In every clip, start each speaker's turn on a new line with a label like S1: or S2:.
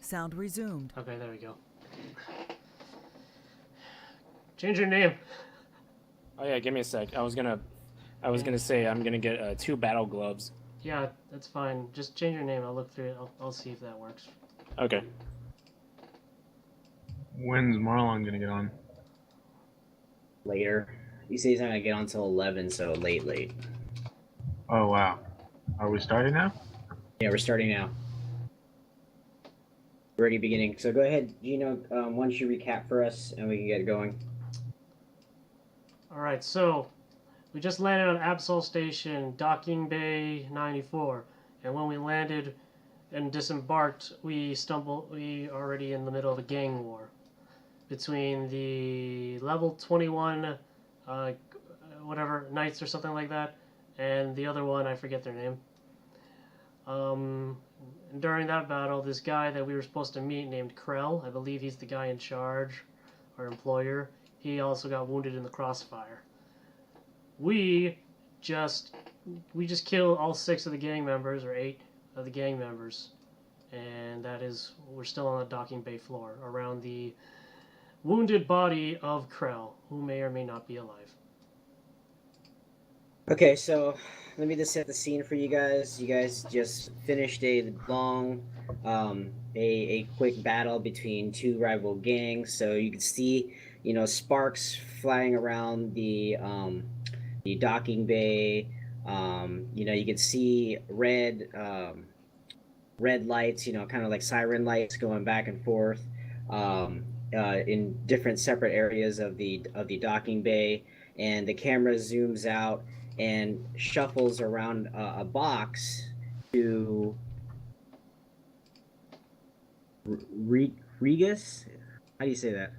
S1: Sound resumed.
S2: Okay, there we go. Change your name.
S3: Oh yeah, give me a sec. I was gonna say I'm gonna get 2 battle gloves.
S2: Yeah, that's fine. Just change your name. I'll look through it. I'll see if that works.
S3: Okay.
S4: When's Marlon gonna get on?
S5: Later. He says he's not gonna get on until 11, so late.
S4: Oh wow. Are we starting now?
S5: Yeah, we're starting now. We're already beginning. So go ahead, Gino. Why don't you recap for us, and we can get going.
S2: All right, so we just landed on Absol Station, Docking Bay 94, and when we landed and disembarked, we already in the middle of a gang war between the level 21, whatever, knights or something like that, and the other one, I forget their name. During that battle, this guy that we were supposed to meet named Krell, I believe he's the guy in charge, our employer, he also got wounded in the crossfire. We just killed all 6 of the gang members, or 8 of the gang members, and we're still on the docking bay floor around the wounded body of Krell, who may or may not be alive.
S5: Okay, so let me just set the scene for you guys. You guys just finished a long, a quick battle between 2 rival gangs. So you can see, sparks flying around the docking bay. You can see red lights, kind of like siren lights going back and forth in different separate areas of the docking bay, and the camera zooms out and shuffles around a box to Regas. How do you say that?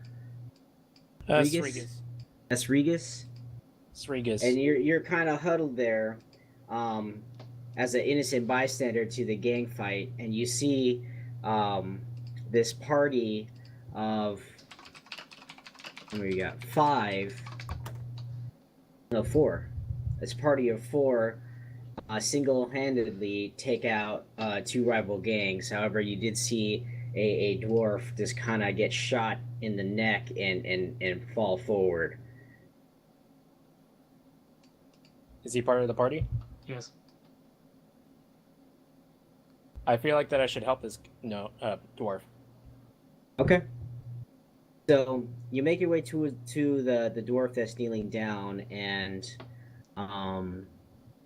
S3: Srigas.
S5: That's Regas.
S3: Srigas.
S5: And you're kind of huddled there, as an innocent bystander to the gang fight, and you see this party of, we got 4. This party of 4 single-handedly take out 2 rival gangs. However, you did see a dwarf just kind of get shot in the neck and fall forward.
S3: Is he part of the party?
S2: Yes.
S3: I feel like that I should help this dwarf.
S5: Okay. So you make your way to the dwarf that's kneeling down, and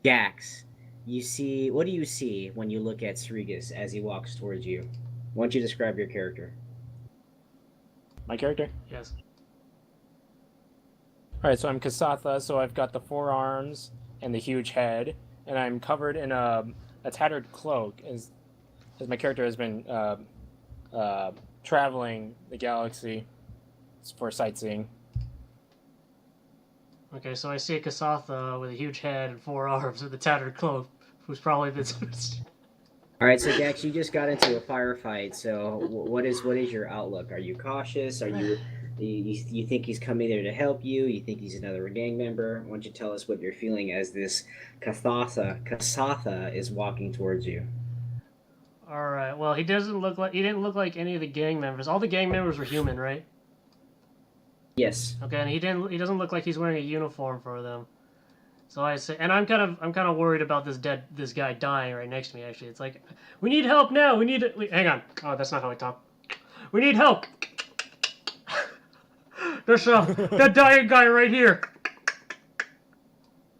S5: Gax, what do you see when you look at Srigas as he walks towards you? Why don't you describe your character?
S3: My character?
S2: Yes.
S3: Alright, so I'm Kasatha, so I've got the 4 arms and the huge head, and I'm covered in a tattered cloak, as my character has been traveling the galaxy for sightseeing.
S2: Okay, so I see a Kasatha with a huge head and 4 arms with a tattered cloak, who's probably been...
S5: All right, so Gax, you just got into a firefight. So what is your outlook? Are you cautious? Are you think he's coming there to help you? You think he's another gang member? Why don't you tell us what you're feeling as this Kasatha is walking towards you?
S2: All right. Well, he didn't look like any of the gang members. All the gang members were human, right?
S5: Yes.
S2: Okay, and he doesn't look like he's wearing a uniform for them. So I say, and I'm kind of worried about this guy dying right next to me. Actually, it's like, we need help now. Hang on. Oh, that's not how I talk. We need help. There's that dying guy right here.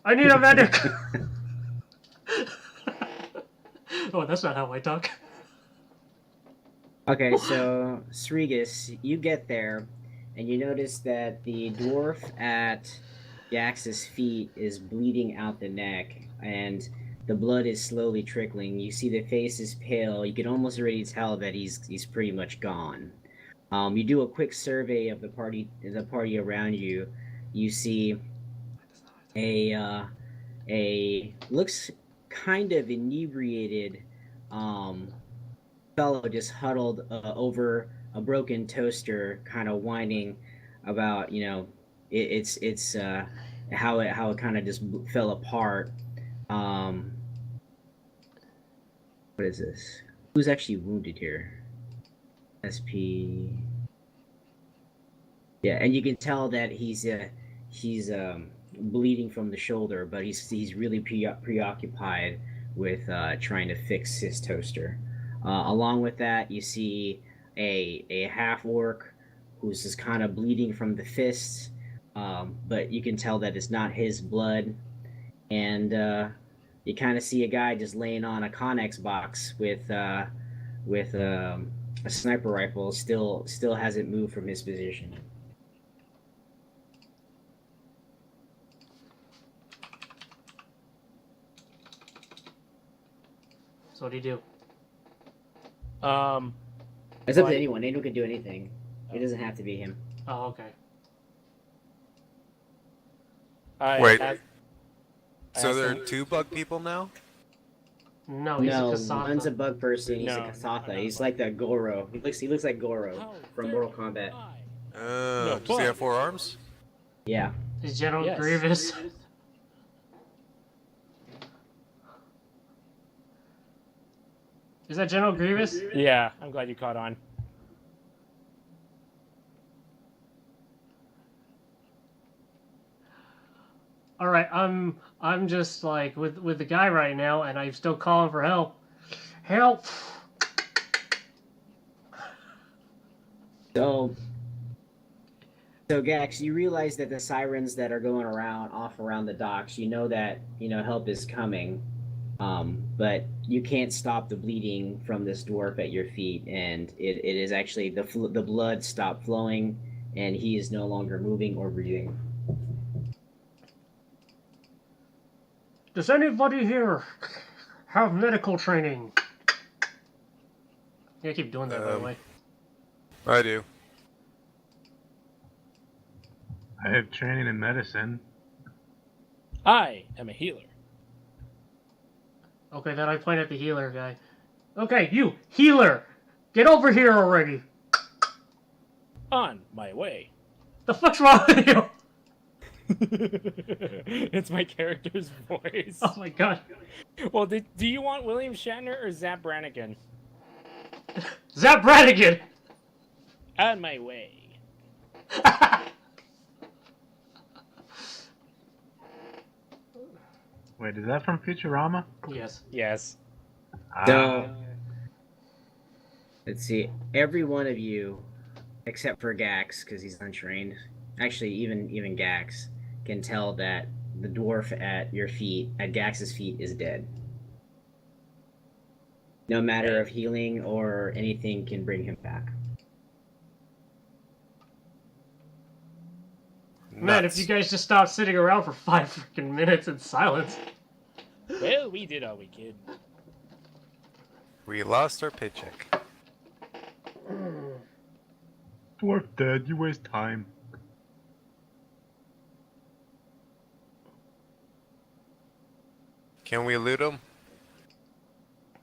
S2: I need a medic. Oh, that's not how I talk.
S5: Okay, so Srigas, you get there, and you notice that the dwarf at Jax's feet is bleeding out the neck, and the blood is slowly trickling. You see the face is pale. You can almost already tell that he's pretty much gone. You do a quick survey of the party around you. You see a looks kind of inebriated fellow just huddled over a broken toaster, kind of whining about it's how it kind of just fell apart. What is this? Who's actually wounded here? SP. Yeah, and you can tell that he's bleeding from the shoulder, but he's really preoccupied with trying to fix his toaster. Along with that, you see a half orc who's just kind of bleeding from the fists, but you can tell that it's not his blood. And you kind of see a guy just laying on a Connex box with a sniper rifle, still hasn't moved from his position.
S2: So what do you do?
S5: It's up
S3: Well,
S5: to anyone. Anyone can do anything. It doesn't have to be him.
S2: Oh, okay.
S3: I asked
S1: So there are
S3: him-
S1: 2 bug people now?
S2: No, he's a
S5: No,
S2: Kasatha.
S5: one's a bug person. He's
S3: No,
S5: a Kasatha.
S3: not
S5: He's
S3: a
S5: like the Goro. He looks like Goro
S3: How
S5: from
S3: dare
S5: Mortal Kombat.
S3: No
S1: Does he
S3: bug.
S1: have 4 arms?
S5: Yeah.
S2: He's General
S3: Yes.
S2: Grievous. Is that General Grievous?
S3: Yeah, I'm glad you caught on.
S2: All right, I'm just like with the guy right now, and I'm still calling for help. Help!
S5: So, Gax, you realize that the sirens that are going off around the docks, you know that help is coming, but you can't stop the bleeding from this dwarf at your feet, and it is actually the blood stopped flowing, and he is no longer moving or breathing.
S2: Does anybody here have medical training? Yeah, keep doing that, by the way.
S1: I do.
S4: I have training in medicine.
S3: I am a healer.
S2: Okay, then I point at the healer guy. Okay, you healer, get over here already.
S3: On my way.
S2: The fuck's wrong with you?
S3: It's my character's voice.
S2: Oh my god.
S3: Well, do you want William Shatner or Zap Brannigan?
S2: Zap Brannigan!
S3: On my way.
S4: Wait, is that from Futurama?
S2: Yes.
S3: Yes.
S5: So, let's see. Every one of you, except for Gax, because he's untrained. Actually, even Gax can tell that the dwarf at your feet, at Gax's feet, is dead. No matter of healing or anything can bring him back.
S2: Man, if
S1: Nuts.
S2: you guys just stopped sitting around for 5 freaking minutes in silence.
S3: Well, we did all we could.
S1: We lost our paycheck.
S4: Dwarf dead, you waste time.
S1: Can we loot him?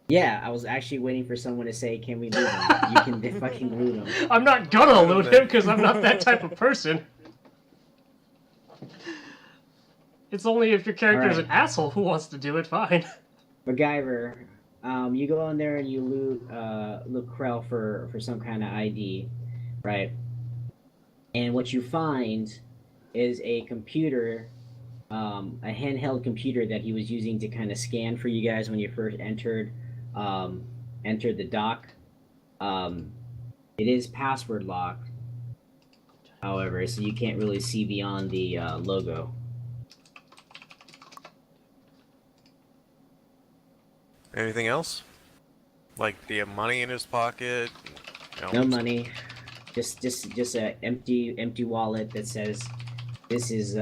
S5: Yeah, I was actually waiting for someone to say, "Can we loot him?" You can fucking loot him.
S2: I'm not gonna loot him because I'm not that type of person. It's only if your character's
S5: Alright.
S2: an asshole who wants to do it, fine.
S5: MacGyver, you go in there and you loot Krell for some kind of ID, right? And what you find is a computer, a handheld computer that he was using to kind of scan for you guys when you first entered the dock. It is password locked, however, so you can't really see beyond the logo.
S1: Anything else? Like, do you have money in his pocket?
S5: No money, just a empty wallet that says, "This is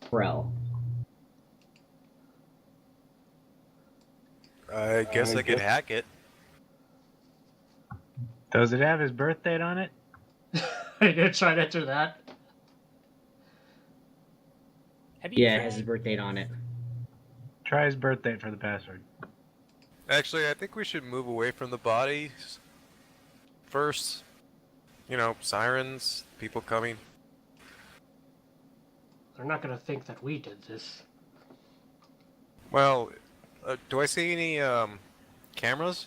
S5: Krell."
S1: I guess I could hack it.
S4: Does it have his birth date on it?
S2: Are you gonna try to enter that?
S3: Have you
S5: Yeah, it
S3: tried?
S5: has his birth date on it.
S4: Try his birth date for the password.
S1: Actually, I think we should move away from the bodies first. You know, sirens, people coming.
S2: They're not gonna think that we did this.
S1: Well, do I see any cameras?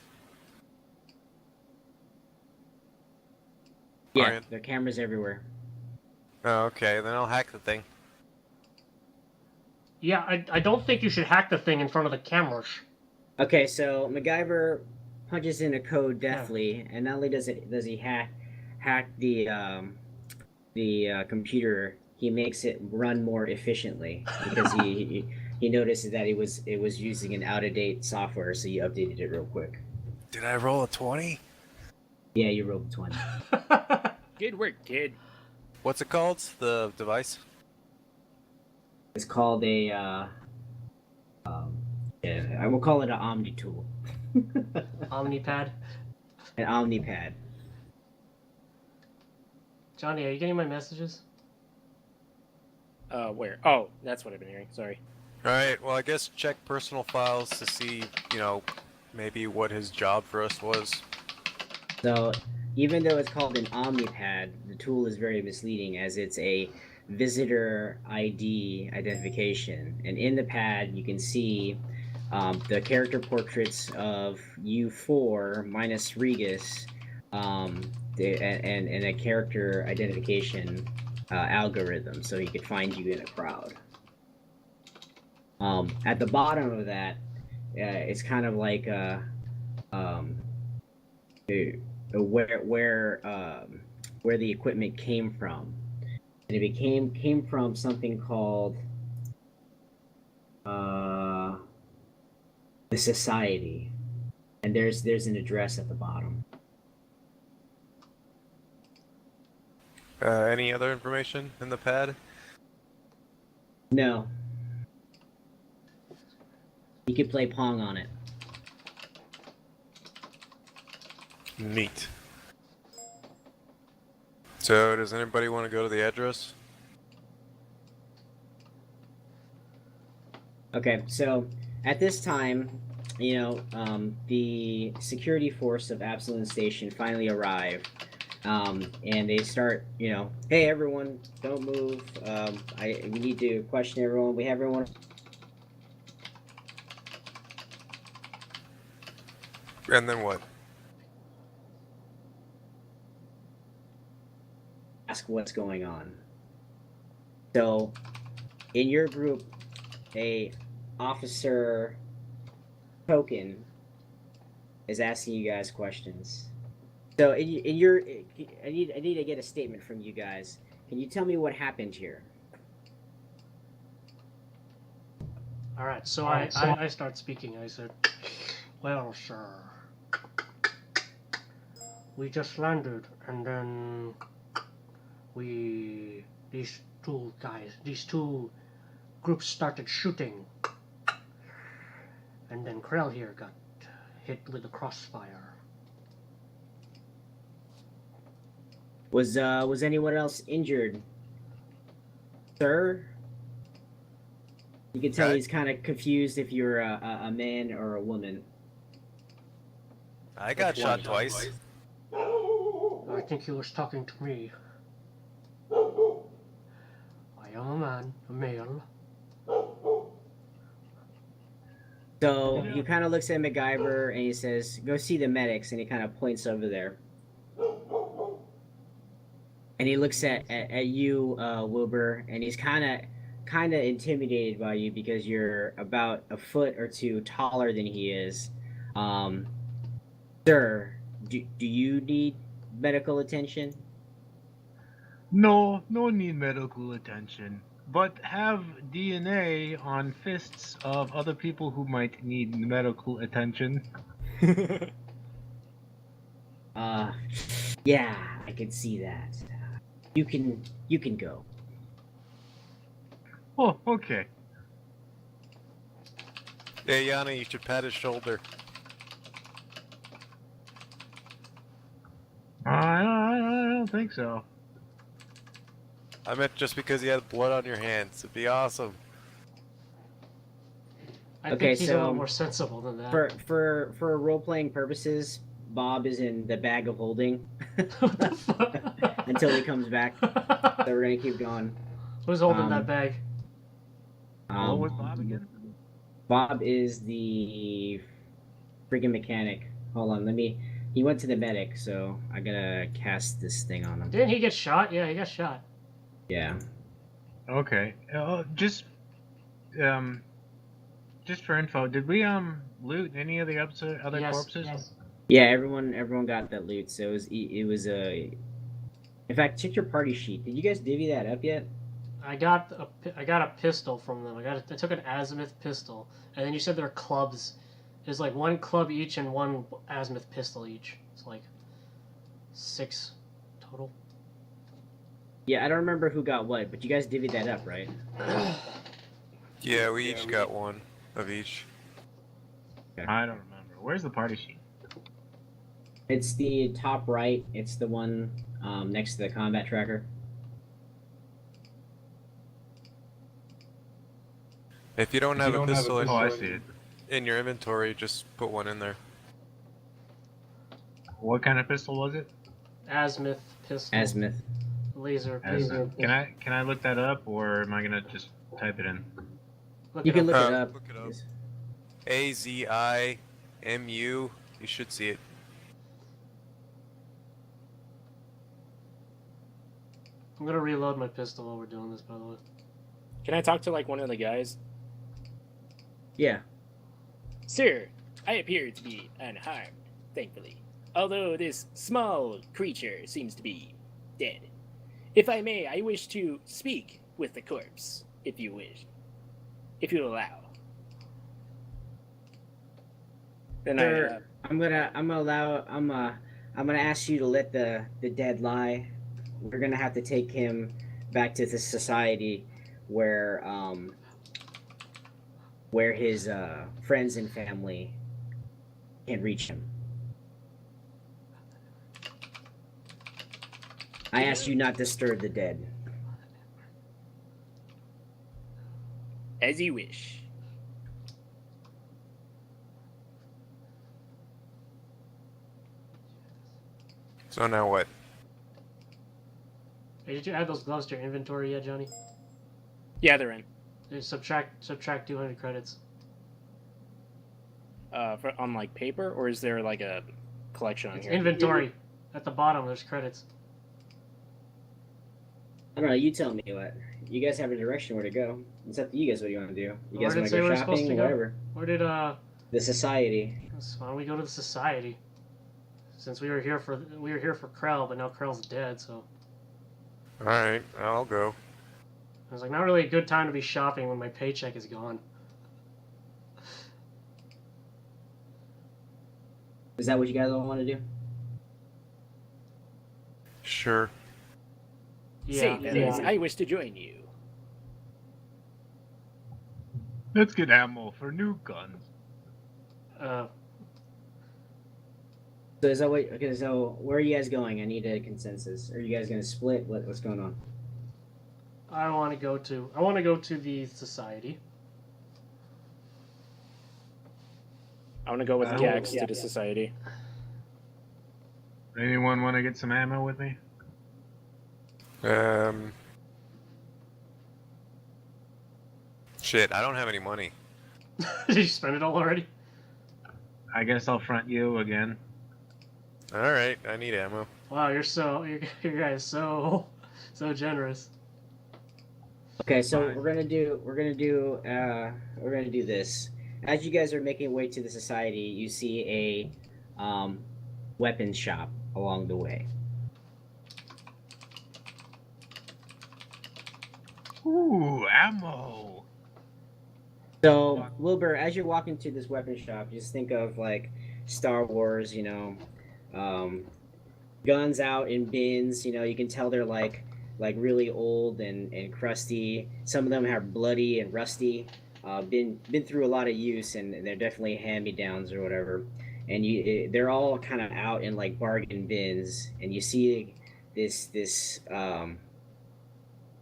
S5: Yeah,
S1: Orion?
S5: there are cameras everywhere.
S1: Oh, okay. Then I'll hack the thing.
S2: Yeah, I don't think you should hack the thing in front of the cameras.
S5: Okay, so MacGyver punches in a code deftly, and not only does he hack the computer, he makes it run more efficiently because he noticed that it was using an out of date software, so he updated it real quick.
S1: Did I roll a 20?
S5: Yeah, you rolled 20.
S3: Good work, kid.
S1: What's it called? The device?
S5: It's called a yeah, I will call it an Omni tool,
S2: Omnipad.
S5: an OmniPad.
S2: Johnny, are you getting my messages?
S3: Where? Oh, that's what I've been hearing. Sorry.
S1: Alright, well, I guess check personal files to see, maybe what his job for us was.
S5: So, even though it's called an OmniPad, the tool is very misleading as it's a visitor ID identification. And in the pad, you can see the character portraits of U4 minus Regis and a character identification algorithm so he could find you in a crowd. At the bottom of that, it's kind of like where the equipment came from, and it came from something called the Society, and there's an address at the bottom.
S1: Any other information in the pad?
S5: No, you could play Pong on it.
S1: Neat. So, does anybody want to go to the address?
S5: Okay, so at this time, the security force of Absalom Station finally arrive, and they start, hey everyone, don't move. We need to question everyone. We have everyone.
S1: And then what?
S5: Ask what's going on. So, in your group, a officer token is asking you guys questions. So, I need to get a statement from you guys. Can you tell me what happened here?
S2: All right, so I start speaking. I said, "Well, sir, we just landed, and then these two groups started shooting, and then Krell here got hit with a crossfire."
S5: Was anyone else injured, sir? You can tell he's kind of confused if you're a man or a woman.
S1: I got shot twice.
S2: I think he was talking to me. I am a man, a male.
S5: So he kind of looks at MacGyver and he says, "Go see the medics," and he kind of points over there. And he looks at you, Wilbur, and he's kind of intimidated by you because you're about a foot or two taller than he is. Sir, do you need medical attention?
S4: No, no need medical attention, but have DNA on fists of other people who might need medical attention.
S5: Yeah, I can see that. You can go.
S4: Oh, okay.
S1: Hey, Yana, you should pat his shoulder.
S4: I don't think so.
S1: I meant just because he had blood on your hands. It'd be awesome.
S2: I
S5: Okay,
S2: think he's a
S5: so
S2: little more sensible than that.
S5: For role playing purposes, Bob is in the bag of holding
S2: What the fuck?
S5: until he comes back. So we're gonna keep going.
S2: Who's holding
S5: Um,
S2: that bag?
S4: What was Bob again?
S5: Bob is the freaking mechanic. Hold on, let me. He went to the medic, so I gotta cast this thing on him.
S2: Didn't he get shot? Yeah, he got shot.
S5: Yeah.
S4: Okay. Just for info, did we loot any of the other
S2: Yes,
S4: corpses?
S2: yes.
S5: Yeah, everyone got that loot. So it was a. In fact, check your party sheet. Did you guys divvy that up yet?
S2: I got a pistol from them. I took an azimuth pistol, and then you said there are clubs. There's like one club each and one azimuth pistol each. It's like 6 total.
S5: Yeah, I don't remember who got what, but you guys divvied that up, right?
S1: Yeah, we each got one of each.
S4: I don't remember. Where's the party sheet?
S5: It's the top right. It's the one next to the combat tracker.
S1: If you don't have a pistol
S4: Oh, I see it.
S1: in your inventory, just put one in there.
S4: What kind of pistol was it?
S2: Azimuth pistol.
S5: Azimuth.
S2: Laser
S4: As-
S2: pistol.
S4: Can I look that up, or am I gonna just type it in?
S2: Look
S5: You
S2: it
S5: can
S2: up.
S5: look it
S1: Uh,
S5: up.
S1: look it up. AZIMU. You should see it.
S2: I'm gonna reload my pistol while we're doing this, by the way.
S3: Can I talk to like one of the guys?
S5: Yeah.
S3: Sir, I appear to be unharmed, thankfully. Although this small creature seems to be dead. If I may, I wish to speak with the corpse, if you wish. If you allow. Then
S5: Sir, I'm gonna ask you to let the dead lie. We're gonna have to take him back to the society where his friends and family can't reach him. I ask you not to stir the dead.
S3: as you wish.
S1: So now what?
S2: Hey, did you add those gloves to your inventory yet, Johnny?
S3: Yeah, they're in.
S2: Subtract 200 credits.
S3: On like paper, or is there like a collection on
S2: It's
S3: here?
S2: inventory. At the bottom, there's credits.
S5: I don't know. You tell me what. You guys have a direction where to go. It's up to you guys what you want to do. You
S2: Where
S5: guys
S2: did it
S5: want to
S2: say
S5: go
S2: we're supposed
S5: shopping,
S2: to go?
S5: whatever.
S2: Where did
S5: The society.
S2: why don't we go to the society? Since we were here for Krell, but now Krell's dead, so
S1: Alright, I'll go.
S2: it was like not really a good time to be shopping when my paycheck is gone.
S5: Is that what you guys all want to do?
S1: Sure.
S3: Say, fellas, I wish to join you.
S4: Let's get ammo for new guns.
S5: So is that what? Okay, so where are you guys going? I need a consensus. Are you guys gonna split? What's going on?
S2: I want to go to the society.
S3: I want to go with
S4: Oh,
S3: Gax
S5: yeah.
S3: to the society.
S4: Anyone want to get some ammo with me?
S1: Shit, I don't have any money.
S2: Did you spend it all already?
S4: I guess I'll front you again.
S1: Alright, I need ammo.
S2: Wow, your guys so generous.
S5: Okay, so
S4: Fine.
S5: we're gonna do this. As you guys are making your way to the society, you see a weapons shop along the way.
S4: Ooh, ammo!
S5: So, Wilbur, as you're walking to this weapon shop, just think of like Star Wars, guns out in bins. You can tell they're like really old and crusty. Some of them are bloody and rusty. Been through a lot of use, and they're definitely hand-me-downs or whatever. And they're all kind of out in like bargain bins, and you see this fat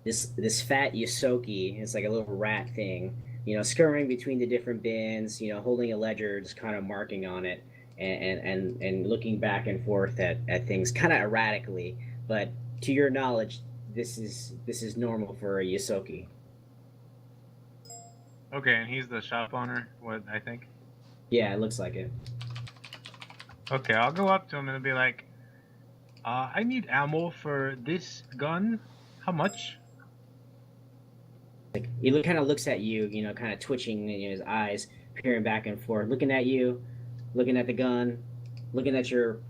S5: Yosoki. It's like a little rat thing, scurrying between the different bins, holding a ledger, just kind of marking on it, and looking back and forth at things kind of erratically. But to your knowledge, this is normal for a Yosoki.
S4: Okay, and he's the shop owner, what I think?
S5: Yeah, it looks like it.
S4: Okay, I'll go up to him and be like, I need ammo for this gun. How much?
S5: Like he kind of looks at you, you know, kind of twitching in his eyes, peering back and forth, looking at you, looking at the gun, looking at your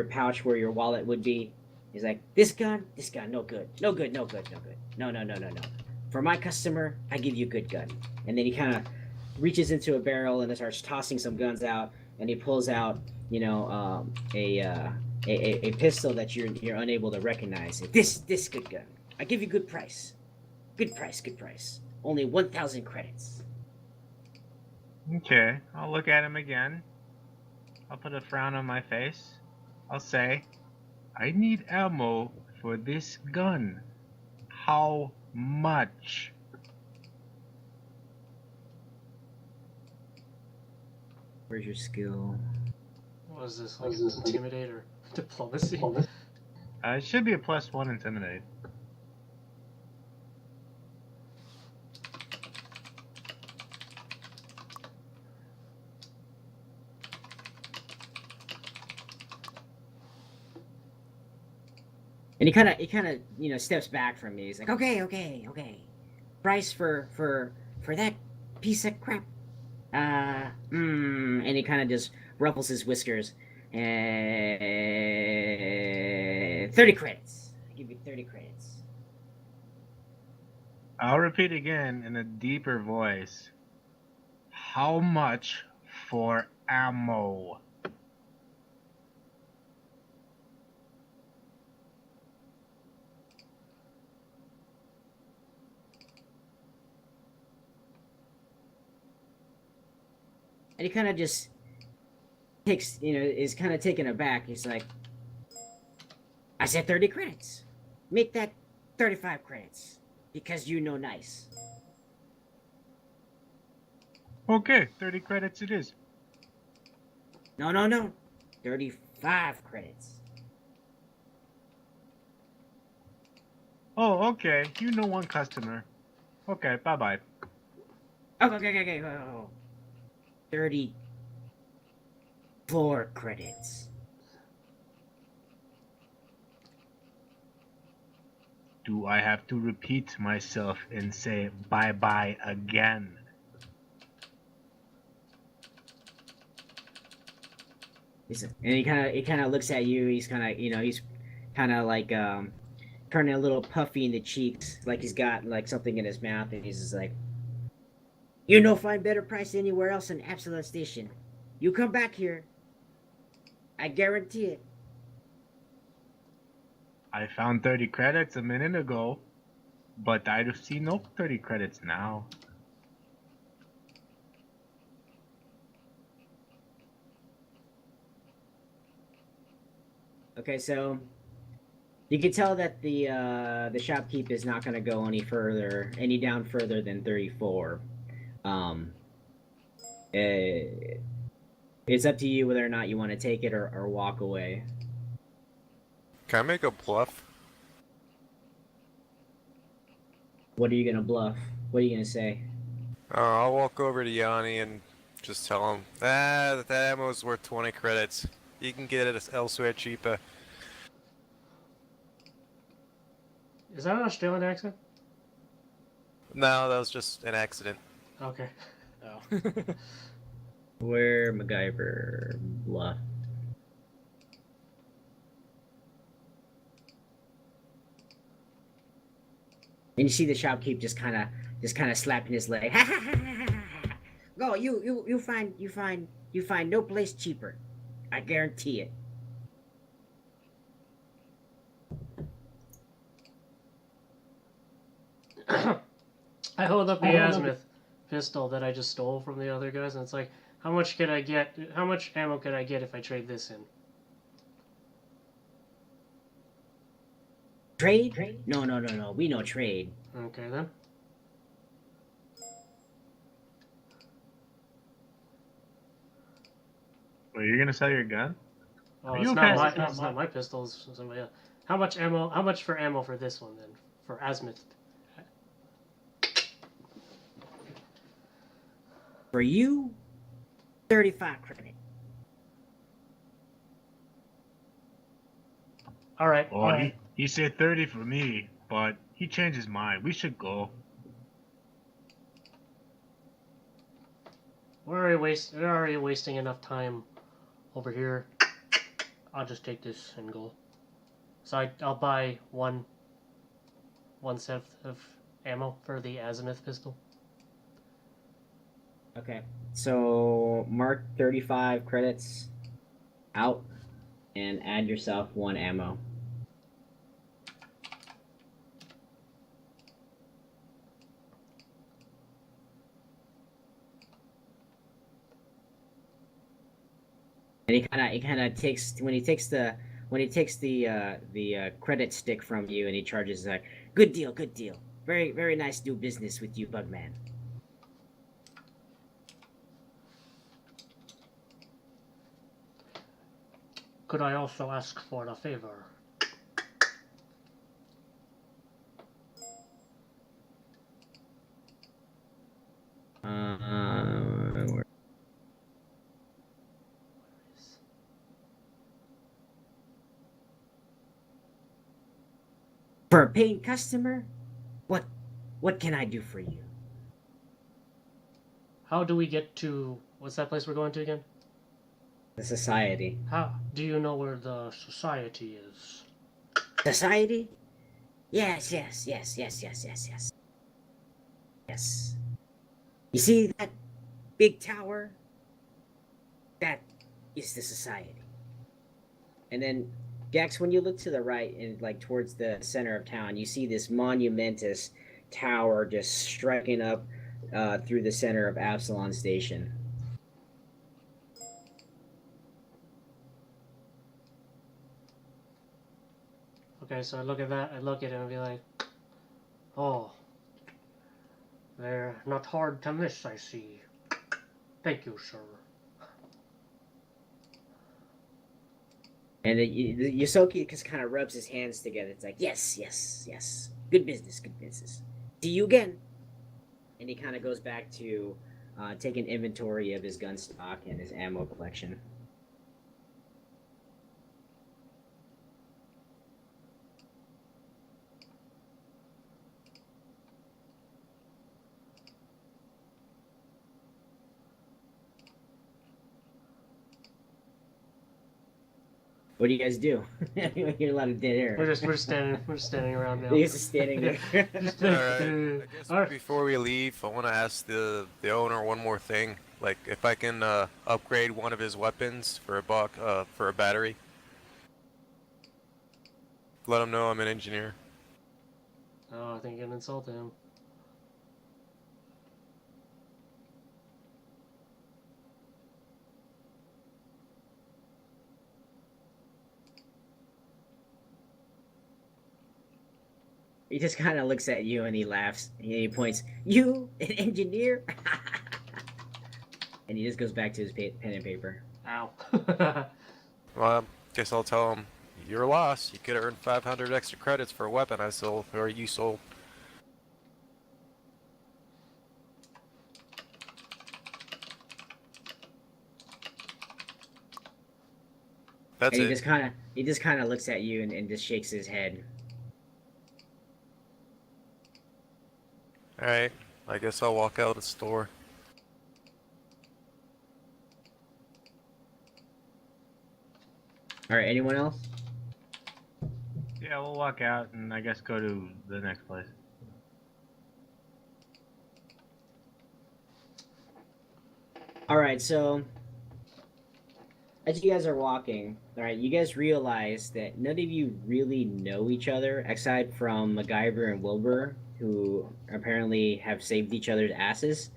S5: pouch where your wallet would be. He's like, this gun, no good, no good, no good, no good, no, no, no, no, no. For my customer, I give you a good gun. And then he kind of reaches into a barrel and then starts tossing some guns out, and he pulls out, you know, a pistol that you're unable to recognize. This good gun. I give you good price. Good price, good price. Only 1,000 credits.
S4: Okay, I'll look at him again. I'll put a frown on my face. I'll say, I need ammo for this gun. How much?
S5: Where's your skill?
S2: What is this, like intimidate or diplomacy?
S4: It should be a +1 intimidate.
S5: And he kind of, you know, steps back from me. He's like, okay, okay, okay. Price for that piece of crap. And he kind of just ruffles his whiskers. 30 credits. I give you 30 credits.
S4: I'll repeat again in a deeper voice. How much for ammo?
S5: And he kind of just takes, you know, is kind of taken aback. He's like, I said 30 credits. Make that 35 credits. Because you know nice.
S4: Okay, 30 credits it is.
S5: No, no, no. 35 credits.
S4: Oh, okay. You know one customer. Okay, bye-bye.
S5: Oh, okay. Oh. 34 credits.
S4: Do I have to repeat myself and say bye-bye again?
S5: And he kind of looks at you. He's kind of, you know, he's kind of like turning a little puffy in the cheeks, like he's got like something in his mouth, and he's just like, you know, find better price anywhere else in Absolute Station. You come back here, I guarantee it.
S4: I found 30 credits a minute ago, but I see no 30 credits now.
S5: Okay, so you can tell that the shopkeep is not going to go any down further than 34. It's up to you whether or not you want to take it or walk away.
S1: Can I make a bluff?
S5: What are you gonna bluff? What are you gonna say?
S1: I'll walk over to Yanni and just tell him, that ammo is worth 20 credits. You can get it elsewhere cheaper.
S2: Is that an Australian accent?
S1: No, that was just an accident.
S2: Okay.
S3: Oh.
S5: Where MacGyver bluff? And you see the shopkeep just kind of slapping his leg. Go, you find no place cheaper. I guarantee it.
S2: I hold up the azimuth pistol that I just stole from the other guys, and it's like, how much could I get? How much ammo could I get if I trade this in?
S5: Trade? No. We no trade.
S2: Okay then.
S4: Well, you're gonna sell your gun?
S2: Oh,
S4: Are
S2: it's
S4: you
S2: not
S4: okay?
S2: my. It's not my pistol. It's somebody else. How much ammo? How much for ammo for this one then? For azimuth.
S5: For you, 35 credit.
S2: All right.
S4: Oh,
S2: All right.
S4: he said 30 for me, but he changed his mind. We should go.
S2: We're already wasting enough time over here. I'll just take this and go. So I'll buy one set of ammo for the azimuth pistol.
S5: Okay. So mark 35 credits out and add yourself 1 ammo. And he kind of takes when he takes the credit stick from you and he charges like, good deal, good deal. Very nice to do business with you, Bugman.
S2: Could I also ask for a favor?
S5: Uh, for a paying customer, what can I do for you?
S2: How do we get to what's that place we're going to again?
S5: The society.
S2: How do you know where the society is?
S5: Society? Yes. Yes. You see that big tower? That is the society. And then, Jax, when you look to the right and like towards the center of town, you see this monumentous tower just striking up through the center of Absalon Station.
S2: Okay, so I look at that, I look at it and be like, oh, they're not hard to miss, I see. Thank you, sir.
S5: And Yosoki just kind of rubs his hands together. It's like, yes. Good business. See you again. And he kind of goes back to taking inventory of his gun stock and his ammo collection. What do you guys do? You hear a lot of dead air.
S2: We're just standing around now.
S5: You're just standing there.
S2: Just,
S1: All right. I guess
S2: Alright.
S1: before we leave, I want to ask the owner one more thing. Like, if I can upgrade one of his weapons for for a battery. Let him know I'm an engineer.
S2: Oh, I think you can insult him.
S5: He just kind of looks at you and he laughs. And he points, you, an engineer? And he just goes back to his pen and paper.
S2: Ow.
S1: Well, I guess I'll tell him your loss. You could earn 500 extra credits for a weapon I sold, or you sold. That's
S5: And
S1: it.
S5: he just kind of looks at you and just shakes his head.
S1: All right. I guess I'll walk out of the store.
S5: All right, anyone else?
S4: Yeah, we'll walk out and I guess go to the next place.
S5: All right, so as you guys are walking, all right, you guys realize that none of you really know each other aside from MacGyver and Wilbur, who apparently have saved each other's asses.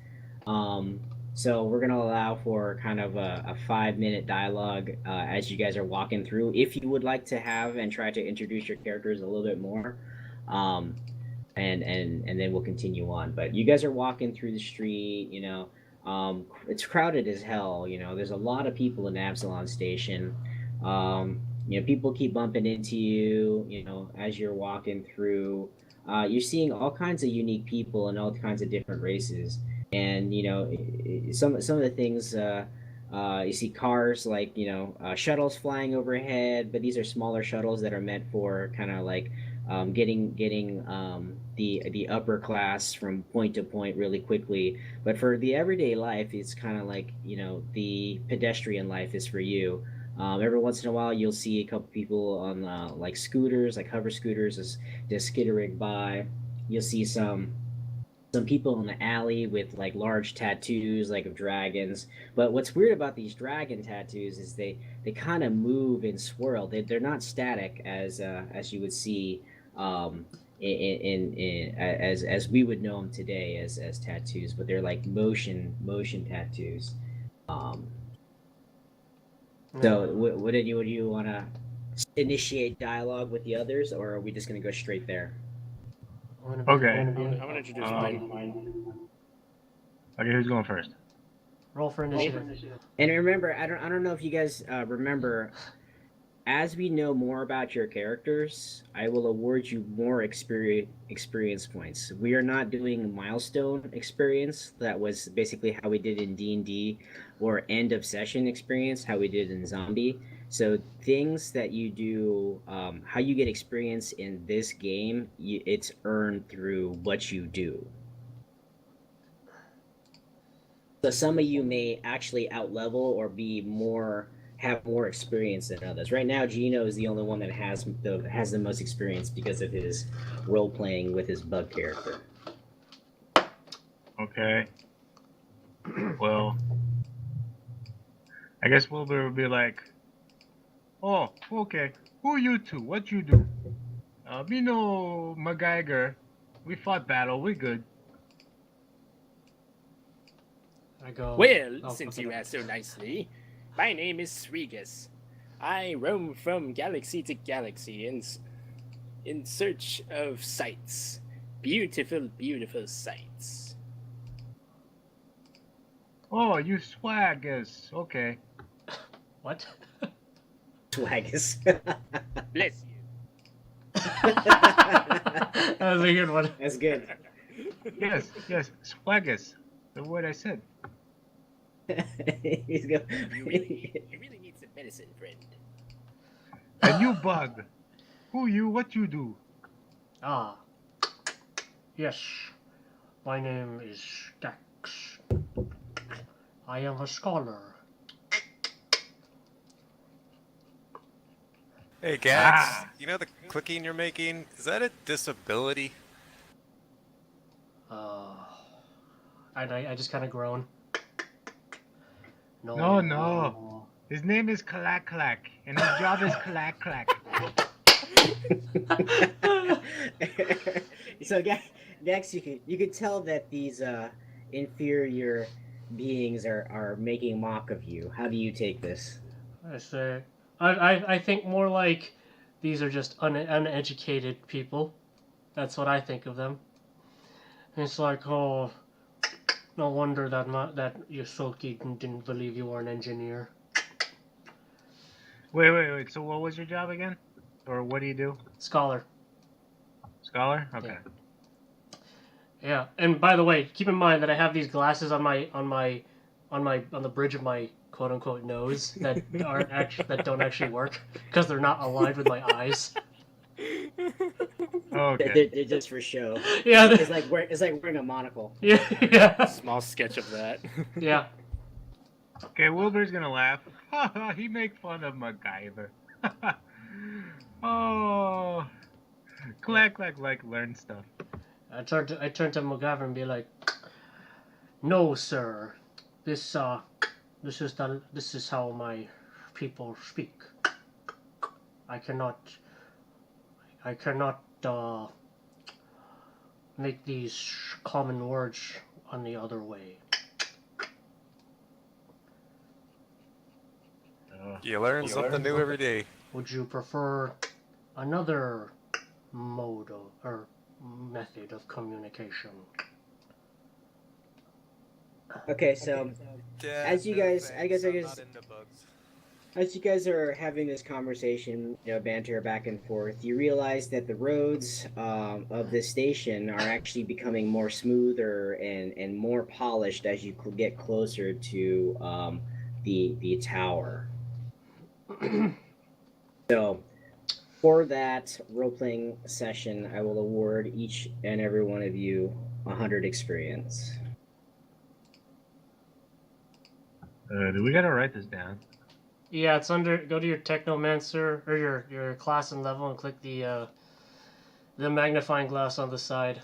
S5: So we're gonna allow for kind of a 5-minute dialogue as you guys are walking through. If you would like to have and try to introduce your characters a little bit more, and then we'll continue on. But you guys are walking through the street, you know. It's crowded as hell. You know, there's a lot of people in Absalon Station. You know, people keep bumping into you. You know, as you're walking through, you're seeing all kinds of unique people and all kinds of different races. And you know, some of the things You see cars like shuttles flying overhead, but these are smaller shuttles that are meant for kind of like getting the upper class from point to point really quickly. But for the everyday life, it's kind of like the pedestrian life is for you. Every once in a while, you'll see a couple people on like scooters, like hover scooters, just skittering by. You'll see some people in the alley with like large tattoos like of dragons. But what's weird about these dragon tattoos is they kind of move and swirl. They're not static as you would see um in as we would know them today as tattoos, but they're like motion tattoos. um so
S2: Yeah.
S5: would you want to initiate dialogue with the others, or are we just going to go straight there?
S4: Okay.
S3: I'm gonna introduce mine.
S4: Okay, who's going first?
S2: Roll for initiative.
S5: And remember, I don't know if you guys remember, as we know more about your characters, I will award you more experience points. We are not doing milestone experience. That was basically how we did in D&D, or end of session experience, how we did in Zombie. So things that you do, how you get experience in this game, it's earned through what you do. So some of you may actually outlevel or be more have more experience than others. Right now, Gino is the only one that has the most experience because of his role playing with his bug character.
S4: Okay. Well, I guess Wilbur will be like, "Oh, okay. Who you two? What you do? Me know MacGyver. We fought battle. We good."
S2: I go.
S3: Well,
S2: Oh,
S3: since
S2: okay.
S3: you asked so nicely, my name is Srigas. I roam from galaxy to galaxy in search of sights. Beautiful, beautiful sights.
S4: Oh, you swaggers. Okay.
S2: What?
S5: Swaggus.
S3: Bless you.
S2: That was a good one.
S5: That's good.
S4: Yes, swaggers. The word I said.
S5: He's go.
S3: You really need some medicine, friend.
S4: And you bug. Who you? What you do?
S2: Ah. Yes. My name is Dax. I am a scholar.
S1: Hey, Gax,
S4: Ah.
S1: you know the clicking you're making? Is that a disability?
S2: I just kind of groan.
S4: No. His name is Clack Clack, and his job is Clack Clack.
S5: So Dex, you could tell that these inferior beings are making mock of you. How do you take this?
S2: I say, I think more like these are just uneducated people. That's what I think of them. It's like, oh, no wonder that Yosoki didn't believe you were an engineer.
S4: Wait. So what was your job again? Or what do you do?
S2: Scholar.
S4: Scholar? Okay.
S2: Yeah, and by the way, keep in mind that I have these glasses on the bridge of my quote unquote nose that don't actually work because they're not aligned with my eyes.
S4: Okay.
S5: They're just for show.
S2: Yeah,
S5: It's like wearing a monocle.
S2: yeah.
S3: Small sketch of that.
S2: Yeah.
S4: Okay, Wilbur's gonna laugh. He make fun of MacGyver. Oh, Clack like learn stuff.
S2: I turn to MacGyver and be like, "No, sir. This is how my people speak. I cannot make these common words any other way."
S1: You learn something new every day.
S2: Would you prefer another or method of communication?
S5: Okay, so
S1: Dad,
S5: As you
S1: no
S5: guys-
S1: thanks,
S5: I
S1: I'm
S5: guess-
S1: not into bugs.
S5: as you guys are having this conversation, banter back and forth, you realize that the roads of this station are actually becoming more smoother and more polished as you get closer to the tower. So for that role playing session, I will award each and every one of you 100 experience.
S4: Do we gotta write this down?
S2: Yeah, it's under. Go to your Technomancer or your class and level and click the magnifying glass on the side.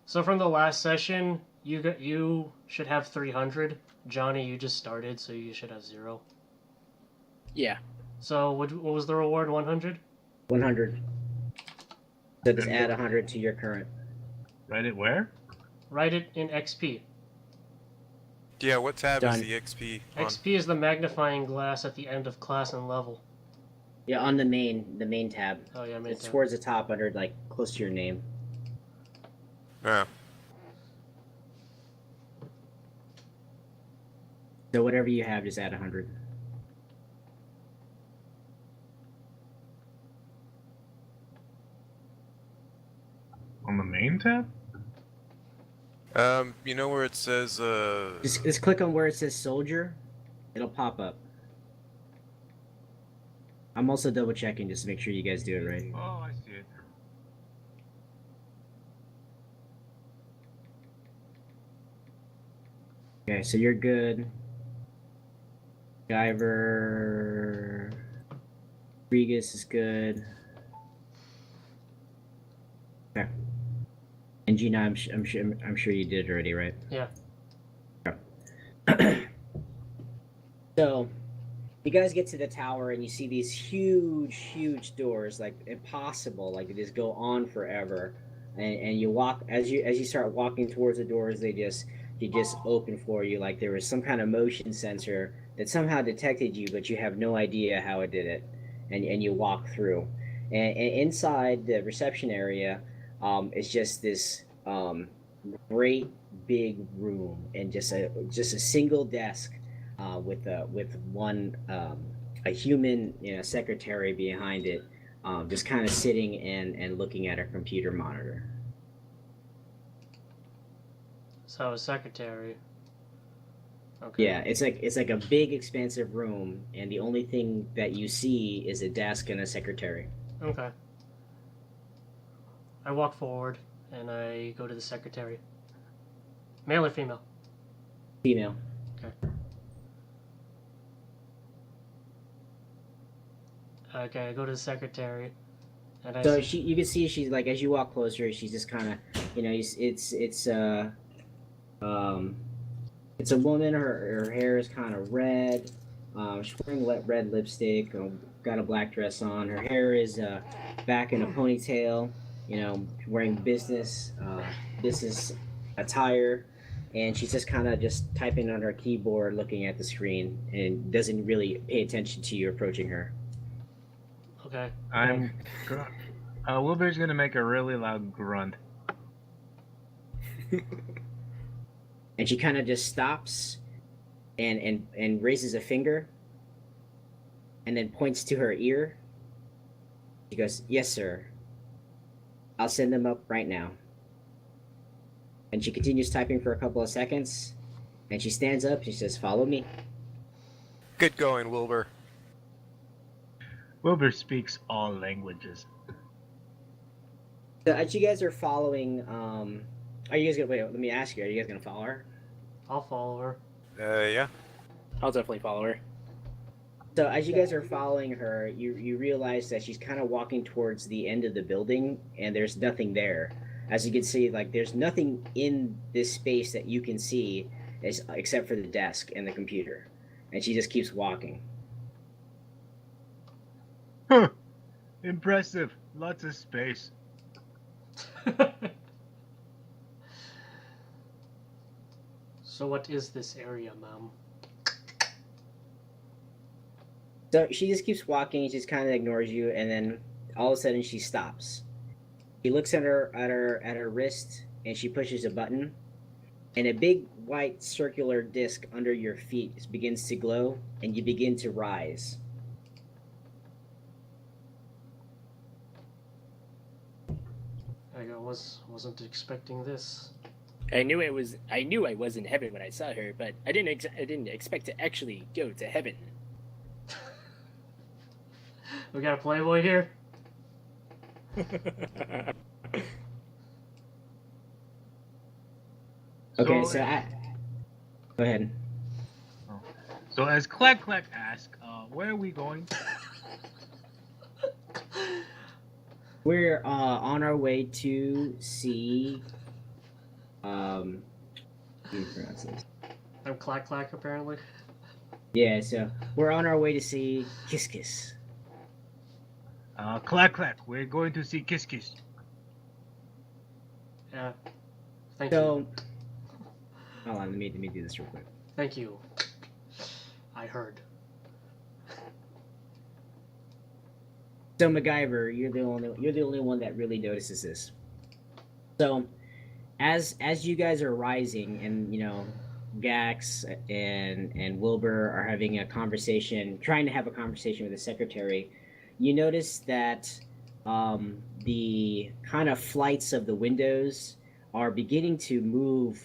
S2: So from the last session, you should have 300. Johnny, you just started, so you should have 0.
S3: Yeah.
S2: So what was the reward? 100.
S5: 100. So just add 100 to your current.
S4: Write it where?
S2: Write it in XP.
S1: Yeah, what tab is
S5: Done.
S1: the XP on?
S2: XP is the magnifying glass at the end of class and level.
S5: Yeah, on the main tab.
S2: Oh yeah, main
S5: It's
S2: tab.
S5: towards the top under like close to your name.
S1: Yeah.
S5: So whatever you have, just add 100.
S4: On the main tab?
S1: You know where it says
S5: Just click on where it says soldier. It'll pop up. I'm also double checking just to make sure you guys do it right.
S4: Oh, I see it.
S5: Okay, so you're good. Guyver. Regas is good. Okay. And Gina, I'm sure you did it already, right?
S2: Yeah.
S5: Okay. So, you guys get to the tower and you see these huge doors, like impossible, like they just go on forever. And you walk as you start walking towards the doors, they just open for you, like there was some kind of motion sensor that somehow detected you, but you have no idea how it did it. And you walk through, and inside the reception area, is just this great big room, and just a single desk, with one a human, secretary behind it, just kind of sitting and looking at a computer monitor.
S2: So a secretary. Okay.
S5: Yeah, it's like a big expansive room, and the only thing that you see is a desk and a secretary.
S2: Okay. I walk forward and I go to the secretary. Male or female?
S5: Female.
S2: Okay, I go to the secretary, and I
S5: So
S2: say,
S5: you can see she's like, as you walk closer, she's just kind of, it's a woman. Her hair is kind of red. She's wearing red lipstick. Got a black dress on. Her hair is back in a ponytail. Wearing business attire, and she's just kind of just typing on her keyboard, looking at the screen, and doesn't really pay attention to you approaching her.
S2: okay.
S4: Wilbur's gonna make a really loud grunt.
S5: And she kind of just stops and raises a finger and then points to her ear. She goes, "Yes, sir. I'll send them up right now." And she continues typing for a couple of seconds, and she stands up. She says, "Follow me."
S1: Good going, Wilbur.
S4: Wilbur speaks all languages.
S5: So as you guys are following, are you guys gonna wait? Let me ask you: are you guys gonna follow her?
S2: I'll follow her.
S1: Yeah.
S3: I'll definitely follow her.
S5: So as you guys are following her, you realize that she's kind of walking towards the end of the building, and there's nothing there. As you can see, like there's nothing in this space that you can see, except for the desk and the computer, and she just keeps walking.
S4: Huh. Impressive. Lots of space.
S2: So what is this area, ma'am?
S5: So she just keeps walking. She just kind of ignores you, and then all of a sudden she stops. She looks at her wrist, and she pushes a button, and a big white circular disc under your feet begins to glow, and you begin to rise.
S2: I wasn't expecting this.
S3: I knew I was in heaven when I saw her, but I didn't expect to actually go to heaven.
S2: We got a Playboy here?
S5: Okay,
S4: So,
S5: go ahead.
S4: so as Clack Clack asked, where are we going?
S5: We're on our way to see. How do you pronounce this?
S2: I'm Clack Clack, apparently.
S5: Yeah, so we're on our way to see Kiss Kiss.
S4: Clack Clack, we're going to see Kiss Kiss.
S2: Yeah. Thank you.
S5: So, hold on, let me do this real quick.
S2: Thank you. I heard.
S5: So MacGyver, you're the only one that really notices this. So, as you guys are rising, and Gax and Wilbur are having a conversation, trying to have a conversation with the secretary, you notice that the kind of flights of the windows are beginning to move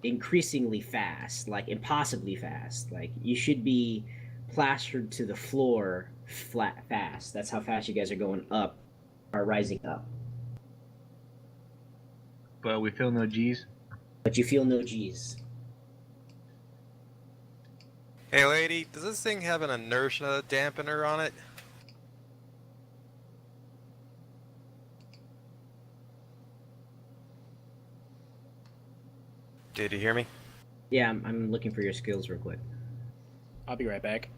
S5: increasingly fast, like impossibly fast. Like you should be plastered to the floor fast. That's how fast you guys are going up, are rising up.
S4: But we feel no G's.
S5: But you feel no G's.
S1: Hey lady, does this thing have an inertia dampener on it? Did you hear me?
S5: Yeah, I'm looking for your skills real quick.
S3: I'll be right back.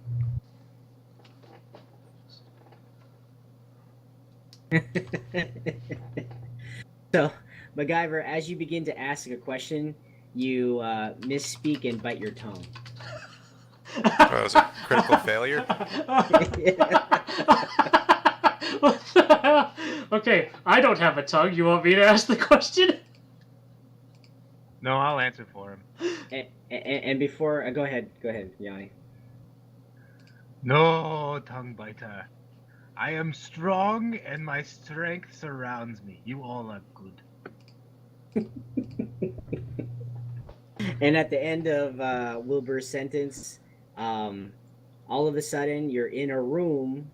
S5: So, MacGyver, as you begin to ask a question, you misspeak and bite your tongue.
S1: Oh, it was a critical failure?
S2: What the hell? Okay, I don't have a tongue. You want me to ask the question?
S4: No, I'll answer for him.
S5: And before, go ahead, Yanni.
S4: No, tongue biter. I am strong and my strength surrounds me. You all are good.
S5: And at the end of Wilbur's sentence, all of a sudden you're in a room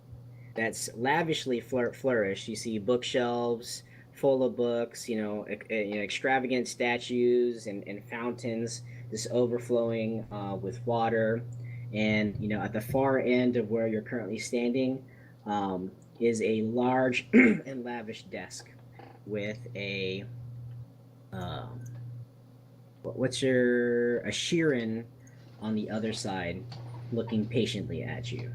S5: that's lavishly flourished. You see bookshelves full of books, extravagant statues and fountains, just overflowing with water. And at the far end of where you're currently standing is a large and lavish desk with a a Sheeran on the other side, looking patiently at you.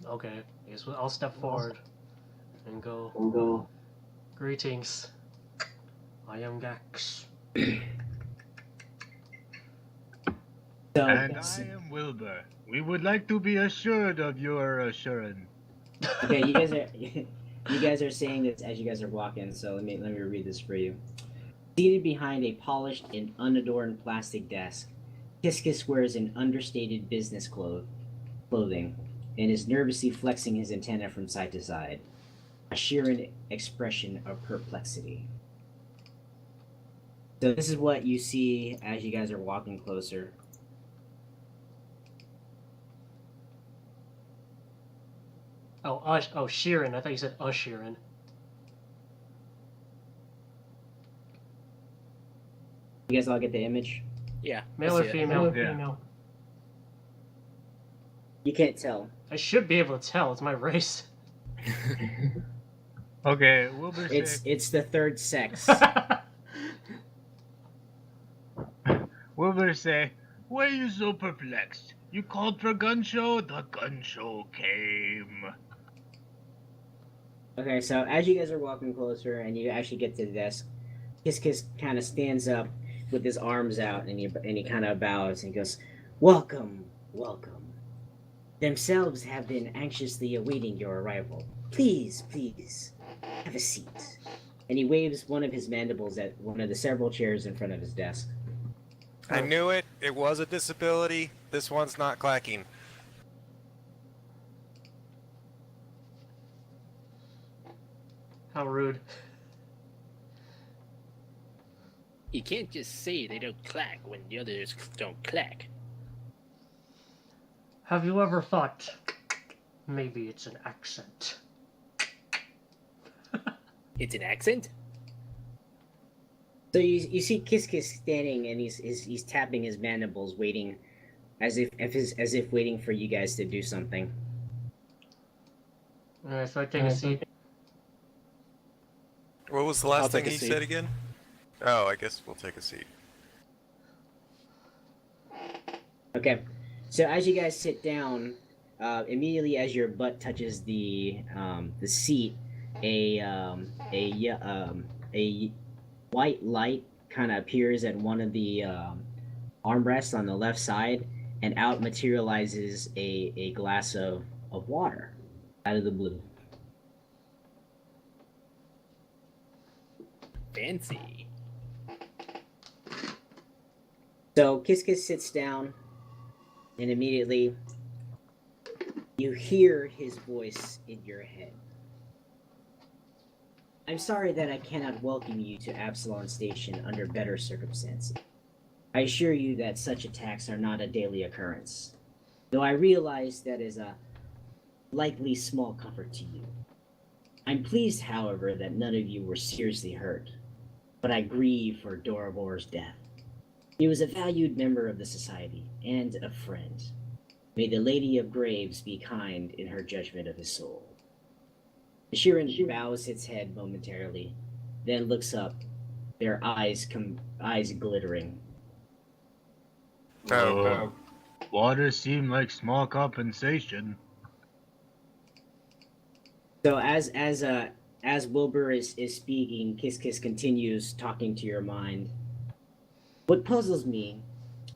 S2: Okay, I guess I'll step forward and go. Greetings. I am Gax.
S5: So,
S4: And I am Wilbur. We would like to be assured of your assurance.
S5: okay, you guys are saying this as you guys are walking. So let me read this for you. Seated behind a polished and unadorned plastic desk, Kiskis wears an understated business clothing and is nervously flexing his antenna from side to side, a sheer expression of perplexity. So this is what you see as you guys are walking closer.
S2: Oh, Sheeran. I thought you said Sheeran.
S5: You guys all get the image?
S3: Yeah.
S2: Male
S3: I
S2: or
S3: see it.
S2: female?
S4: Yeah.
S2: Female.
S5: You can't tell.
S2: I should be able to tell. It's my race.
S4: Okay, Wilbur
S5: It's the third sex.
S4: Wilbur say, why are you so perplexed? You called for a gun show? The gun show came.
S5: Okay, so as you guys are walking closer and you actually get to the desk, Kiss kind of stands up with his arms out and he kind of bows and he goes, "Welcome, welcome. Themselves have been anxiously awaiting your arrival. Please, have a seat." And he waves one of his mandibles at one of the several chairs in front of his desk.
S1: I knew it. It was a disability. This one's not clacking.
S2: How rude.
S3: You can't just say they don't clack when the others don't clack.
S2: Have you ever thought maybe it's an accent?
S3: It's an accent?
S5: So you see Kiss Kiss standing and he's tapping his mandibles, waiting, as if waiting for you guys to do something.
S2: Alright, so I take a seat.
S1: What was the
S3: I'll
S1: last thing
S3: take a
S1: he
S3: seat.
S1: said again? Oh, I guess we'll take a seat.
S5: Okay, so as you guys sit down, immediately as your butt touches the seat, a white light kind of appears at one of the armrests on the left side, and out materializes a glass of water out of the blue.
S3: Fancy.
S5: So Kiss Kiss sits down, and immediately you hear his voice in your head. I'm sorry that I cannot welcome you to Absalon Station under better circumstances. I assure you that such attacks are not a daily occurrence, though I realize that is a likely small comfort to you. I'm pleased, however, that none of you were seriously hurt, but I grieve for Dorovor's death. He was a valued member of the society and a friend. May the Lady of Graves be kind in her judgment of his soul. Sheeran bows its head momentarily, then looks up, their eyes glittering.
S1: Oh.
S4: Water seemed like small compensation.
S5: So as Wilbur is speaking, Kiss Kiss continues talking to your mind. What puzzles me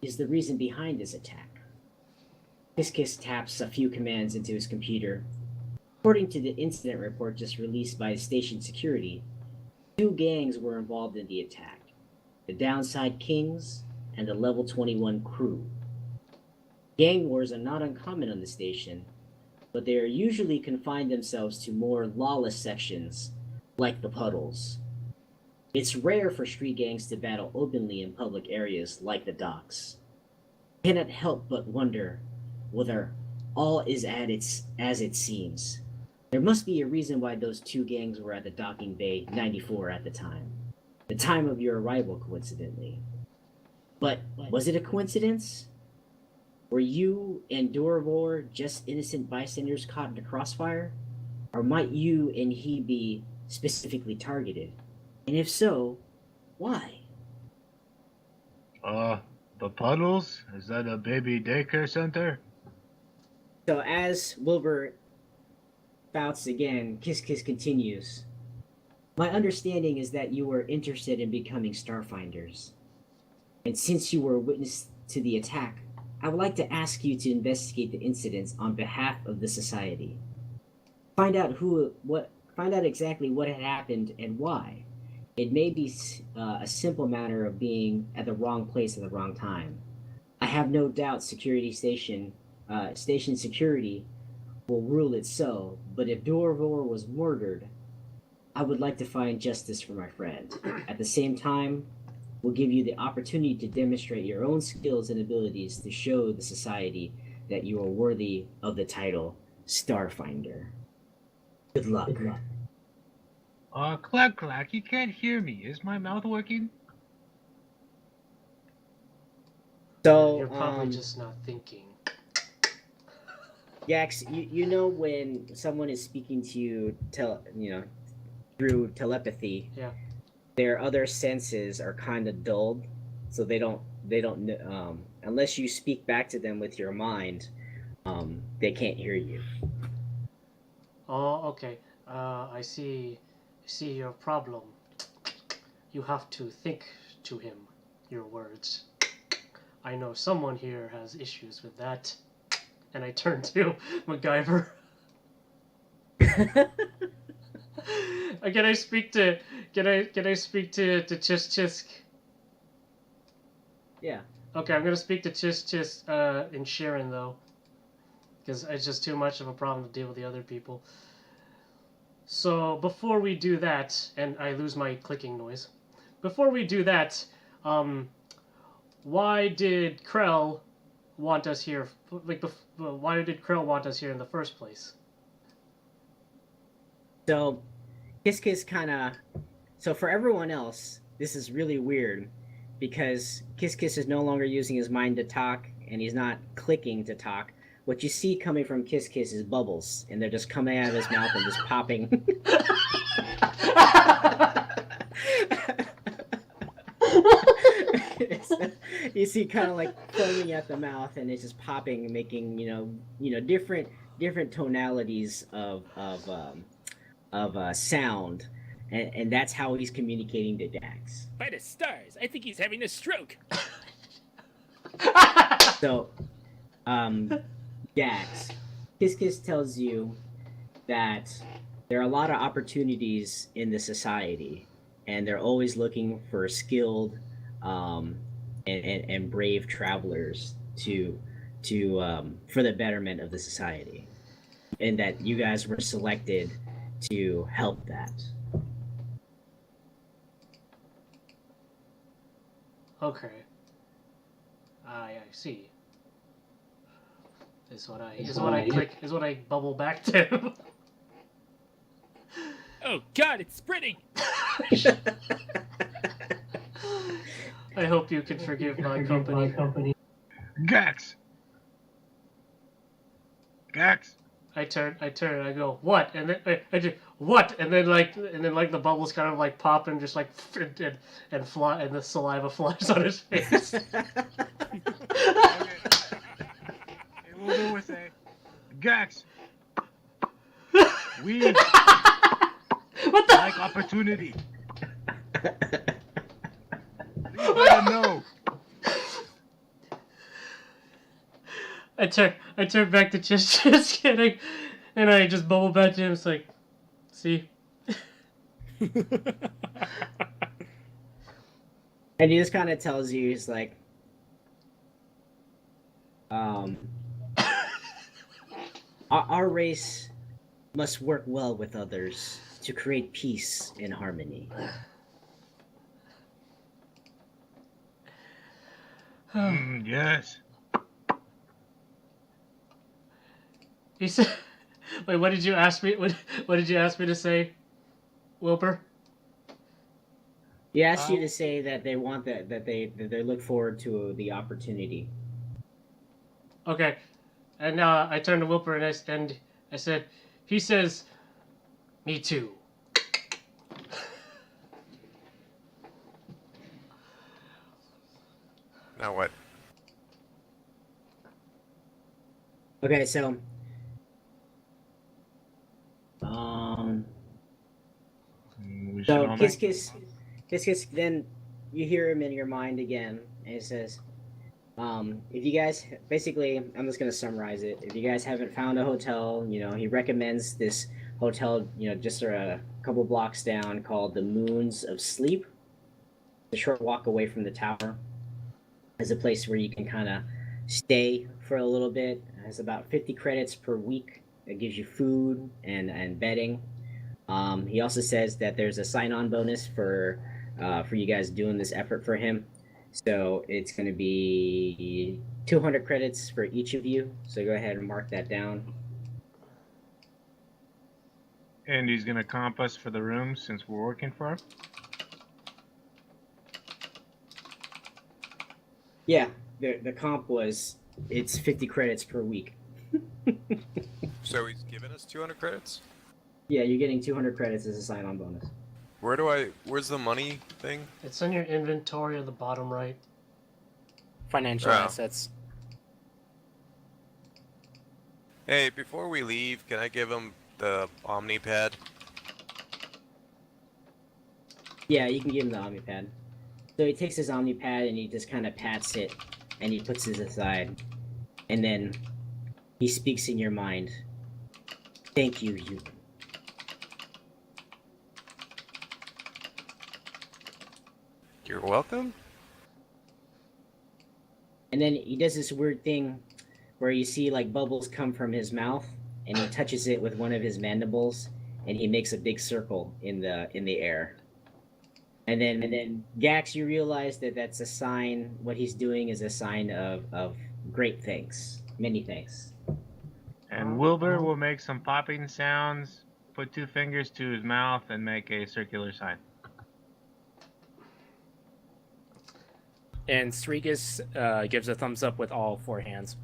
S5: is the reason behind this attack. Kiss Kiss taps a few commands into his computer. According to the incident report just released by station security, 2 gangs were involved in the attack: the Downside Kings and the Level 21 crew. Gang wars are not uncommon on the station, but they are usually confined themselves to more lawless sections, like the Puddles. It's rare for street gangs to battle openly in public areas like the docks. I cannot help but wonder whether all is as it seems. There must be a reason why those 2 gangs were at the docking bay 94 at the time. The time of your arrival, coincidentally. But was it a coincidence? Were you and Doravor just innocent bystanders caught in the crossfire? Or might you and he be specifically targeted? And if so, why?
S4: The Puddles? Is that a baby daycare center?
S5: So as Wilbur spouts again, Kiss Kiss continues. My understanding is that you were interested in becoming Starfinders. And since you were a witness to the attack, I would like to ask you to investigate the incidents on behalf of the society. Find out exactly what had happened and why. It may be a simple matter of being at the wrong place at the wrong time. I have no doubt station security will rule it so, but if Doravor was murdered, I would like to find justice for my friend. At the same time, we'll give you the opportunity to demonstrate your own skills and abilities to show the society that you are worthy of the title Starfinder. Good luck.
S4: Clack clack, you can't hear me. Is my mouth working?
S5: So,
S2: You're probably just not thinking.
S5: Yax, you know when someone is speaking to you, through telepathy,
S2: Yeah.
S5: their other senses are kind of dulled, so they don't unless you speak back to them with your mind, they can't hear you.
S2: Oh, okay. I see your problem. You have to think to him your words. I know someone here has issues with that. And I turn to MacGyver. Can I speak to Chisk Chisk?
S5: Yeah.
S2: Okay, I'm gonna speak to Chisk Chisk in Sharon though. Because it's just too much of a problem to deal with the other people. So before we do that, and I lose my clicking noise. Before we do that, why did Krell want us here? Why did Krell want us here in the first place?
S5: So, Kiss Kiss kind of. So, for everyone else, this is really weird because Kiss Kiss is no longer using his mind to talk and he's not clicking to talk. What you see coming from Kiss Kiss is bubbles, and they're just coming out of his mouth and just popping. You see kind of like foaming at the mouth and it's just popping and making different tonalities of sound, and that's how he's communicating to Dax.
S3: By the stars, I think he's having a stroke.
S5: So Dax, Kiss Kiss tells you that there are a lot of opportunities in the society and they're always looking for skilled and brave travelers to for the betterment of the society, and that you guys were selected to help that.
S2: Okay. I see. Is what I bubble back to.
S3: Oh God, it's spreading.
S2: I hope you can forgive my company.
S4: Gax! Gax!
S2: I turn, I go, what? And then I do, what? And then like the bubbles kind of like pop and just like and fly, and the saliva flies on his face.
S4: We'll do with a Gax! We
S2: What the?
S4: like opportunity. Please let him know.
S2: I turn back to just kidding, and I just bubble back to him. It's like, see.
S5: And he just kind of tells you, he's like, our race must work well with others to create peace and harmony.
S4: Yes.
S2: He said, "Wait, what did you ask me? What did you ask me to say, Wilbur?"
S5: He asked you to say that they want that they look forward to the opportunity.
S2: Okay, and I turned to Wilbur and I said, he says, "Me too."
S1: Now what?
S5: Okay, so
S4: We should
S5: so
S4: all
S5: Kiss
S4: make-
S5: Kiss. Then you hear him in your mind again, and he says, if you guys, basically, I'm just gonna summarize it. If you guys haven't found a hotel, he recommends this hotel, just a couple blocks down, called the Moons of Sleep. A short walk away from the tower. As a place where you can kind of stay for a little bit. It has about 50 credits per week. It gives you food and bedding. He also says that there's a sign-on bonus for you guys doing this effort for him. So it's going to be 200 credits for each of you. So go ahead and mark that down.
S4: And he's gonna comp us for the room since we're working for him.
S5: Yeah, the comp was, it's 50 credits per week.
S1: So he's giving us 200 credits?
S5: Yeah, you're getting 200 credits as a sign-on bonus.
S1: Where's the money thing?
S2: It's in your inventory at the bottom right.
S3: Financial
S1: Oh.
S3: assets.
S1: Hey, before we leave, can I give him the Omnipad?
S5: Yeah, you can give him the Omnipad. So he takes his Omnipad and he just kind of pats it and he puts it aside. And then he speaks in your mind. Thank you, you.
S1: You're welcome?
S5: And then he does this weird thing where you see like bubbles come from his mouth and he touches it with one of his mandibles and he makes a big circle in the air. And then Gax, you realize that that's a sign. What he's doing is a sign of great things, many things.
S4: And Wilbur will make some popping sounds, put 2 fingers to his mouth, and make a circular sign.
S3: And Strigus gives a thumbs up with all 4 hands.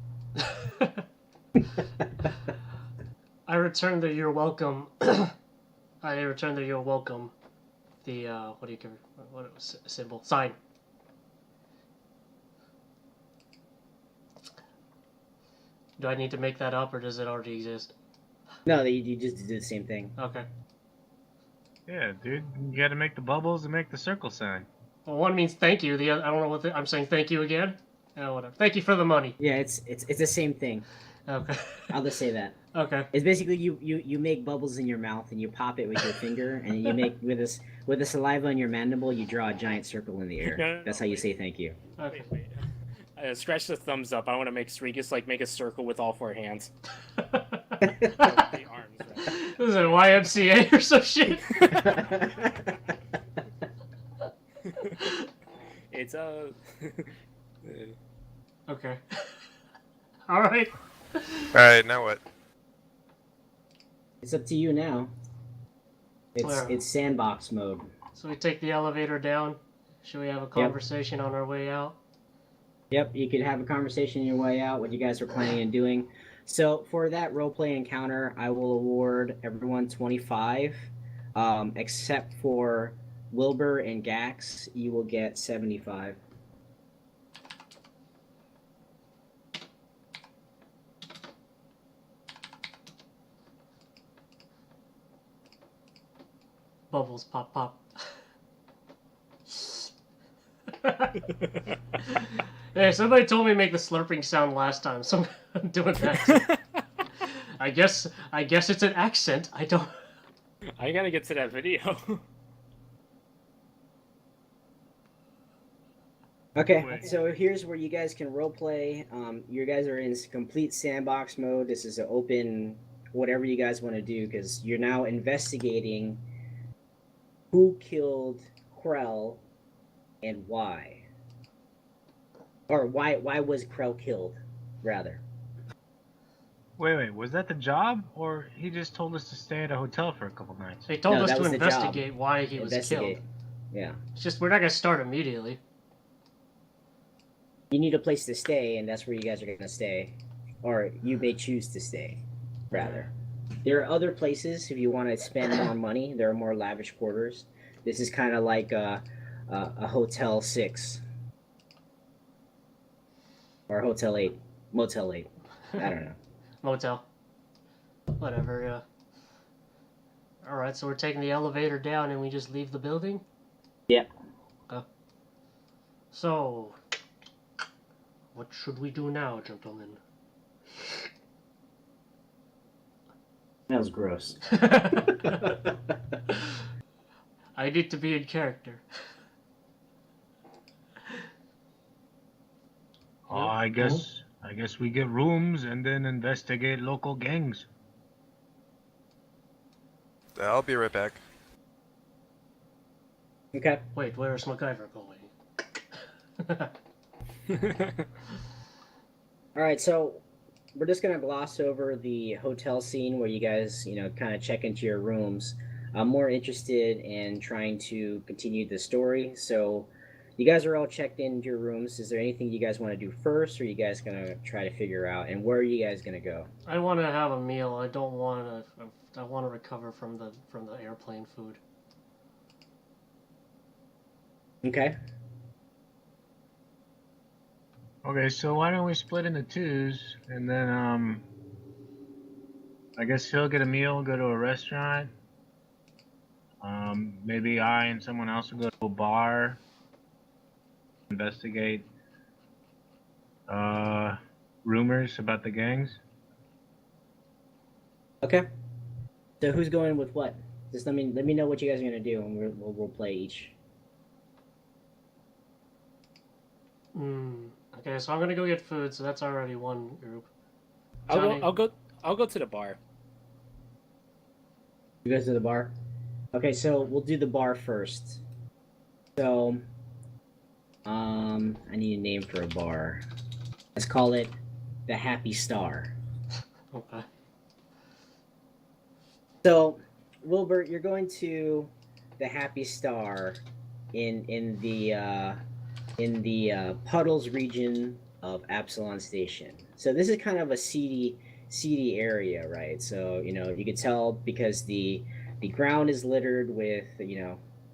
S2: I return the "you're welcome." I return the "you're welcome." The what do you give? What symbol? Sign. Do I need to make that up, or does it already exist?
S5: No, you just do the same thing.
S2: Okay.
S4: Yeah, dude, you got to make the bubbles and make the circle sign.
S2: Well, one means thank you. The other, I don't know what I'm saying. Thank you again. Oh, whatever. Thank you for the money.
S5: Yeah, it's the same thing.
S2: Okay.
S5: I'll just say that.
S2: Okay.
S5: It's basically you make bubbles in your mouth and you pop it with your finger, and you make with the saliva in your mandible, you draw a giant circle in the air.
S3: No,
S5: That's how you say thank you.
S2: Okay.
S3: Wait. Scratch the thumbs up. I want to make Strigus like make a circle with all 4 hands. The arms, right?
S2: This is a YMCA or some shit.
S3: It's a.
S2: Okay. All right.
S1: All right, now what?
S5: It's up to you now.
S2: Where?
S5: It's sandbox mode.
S2: So we take the elevator down. Should we have a conversation on our way out?
S5: Yep, you could have a conversation on your way out, what you guys are planning on doing. So for that roleplay encounter, I will award everyone 25, except for Wilbur and Gax, you will get 75.
S2: Bubbles pop pop. Hey, somebody told me to make the slurping sound last time, so I'm doing that. I guess it's an accent. I don't.
S3: I gotta get to that video.
S5: Okay,
S4: Wait.
S5: so here's where you guys can roleplay. You guys are in complete sandbox mode. This is an open, whatever you guys want to do, because you're now investigating who killed Krell and why. Or why was Krell killed, rather.
S4: Wait, was that the job? Or he just told us to stay at a hotel for a couple nights?
S2: They told
S5: No,
S2: us
S5: that
S2: to
S5: was the job.
S2: investigate why he was killed.
S5: Yeah.
S2: It's just we're not gonna start immediately.
S5: You need a place to stay, and that's where you guys are going to stay. Or you may choose to stay, rather. There are other places, if you want to spend more money, there are more lavish quarters. This is kind of like a Hotel 6. Or Hotel 8. Motel 8. I don't know.
S2: Motel. Whatever, yeah. Alright, so we're taking the elevator down and we just leave the building?
S5: Yeah.
S2: So, what should we do now, gentlemen?
S5: That was gross.
S2: I need to be in character.
S4: I guess we get rooms and then investigate local gangs.
S1: I'll be right back.
S5: Okay.
S2: Wait, where's MacGyver going?
S5: All right, so we're just going to gloss over the hotel scene where you guys, kind of check into your rooms. I'm more interested in trying to continue the story. So you guys are all checked into your rooms. Is there anything you guys want to do first, or are you guys going to try to figure out? And where are you guys going to go?
S2: I want to have a meal. I don't want to. I want to recover from the airplane food.
S5: Okay.
S4: Okay, so why don't we split into twos, and then I guess he'll get a meal, go to a restaurant. Maybe I and someone else will go to a bar, investigate rumors about the gangs.
S5: Okay. So who's going with what? Just let me know what you guys are going to do, and we'll play each.
S2: Okay, so I'm gonna go get food. So that's already one group.
S3: I'll go to the bar.
S5: You go to the bar. Okay, so we'll do the bar first. So, I need a name for a bar. Let's call it the Happy Star.
S2: Okay.
S5: So, Wilbur, you're going to the Happy Star in the Puddles region of Absalon Station. So this is kind of a seedy area, right? So you could tell because the ground is littered with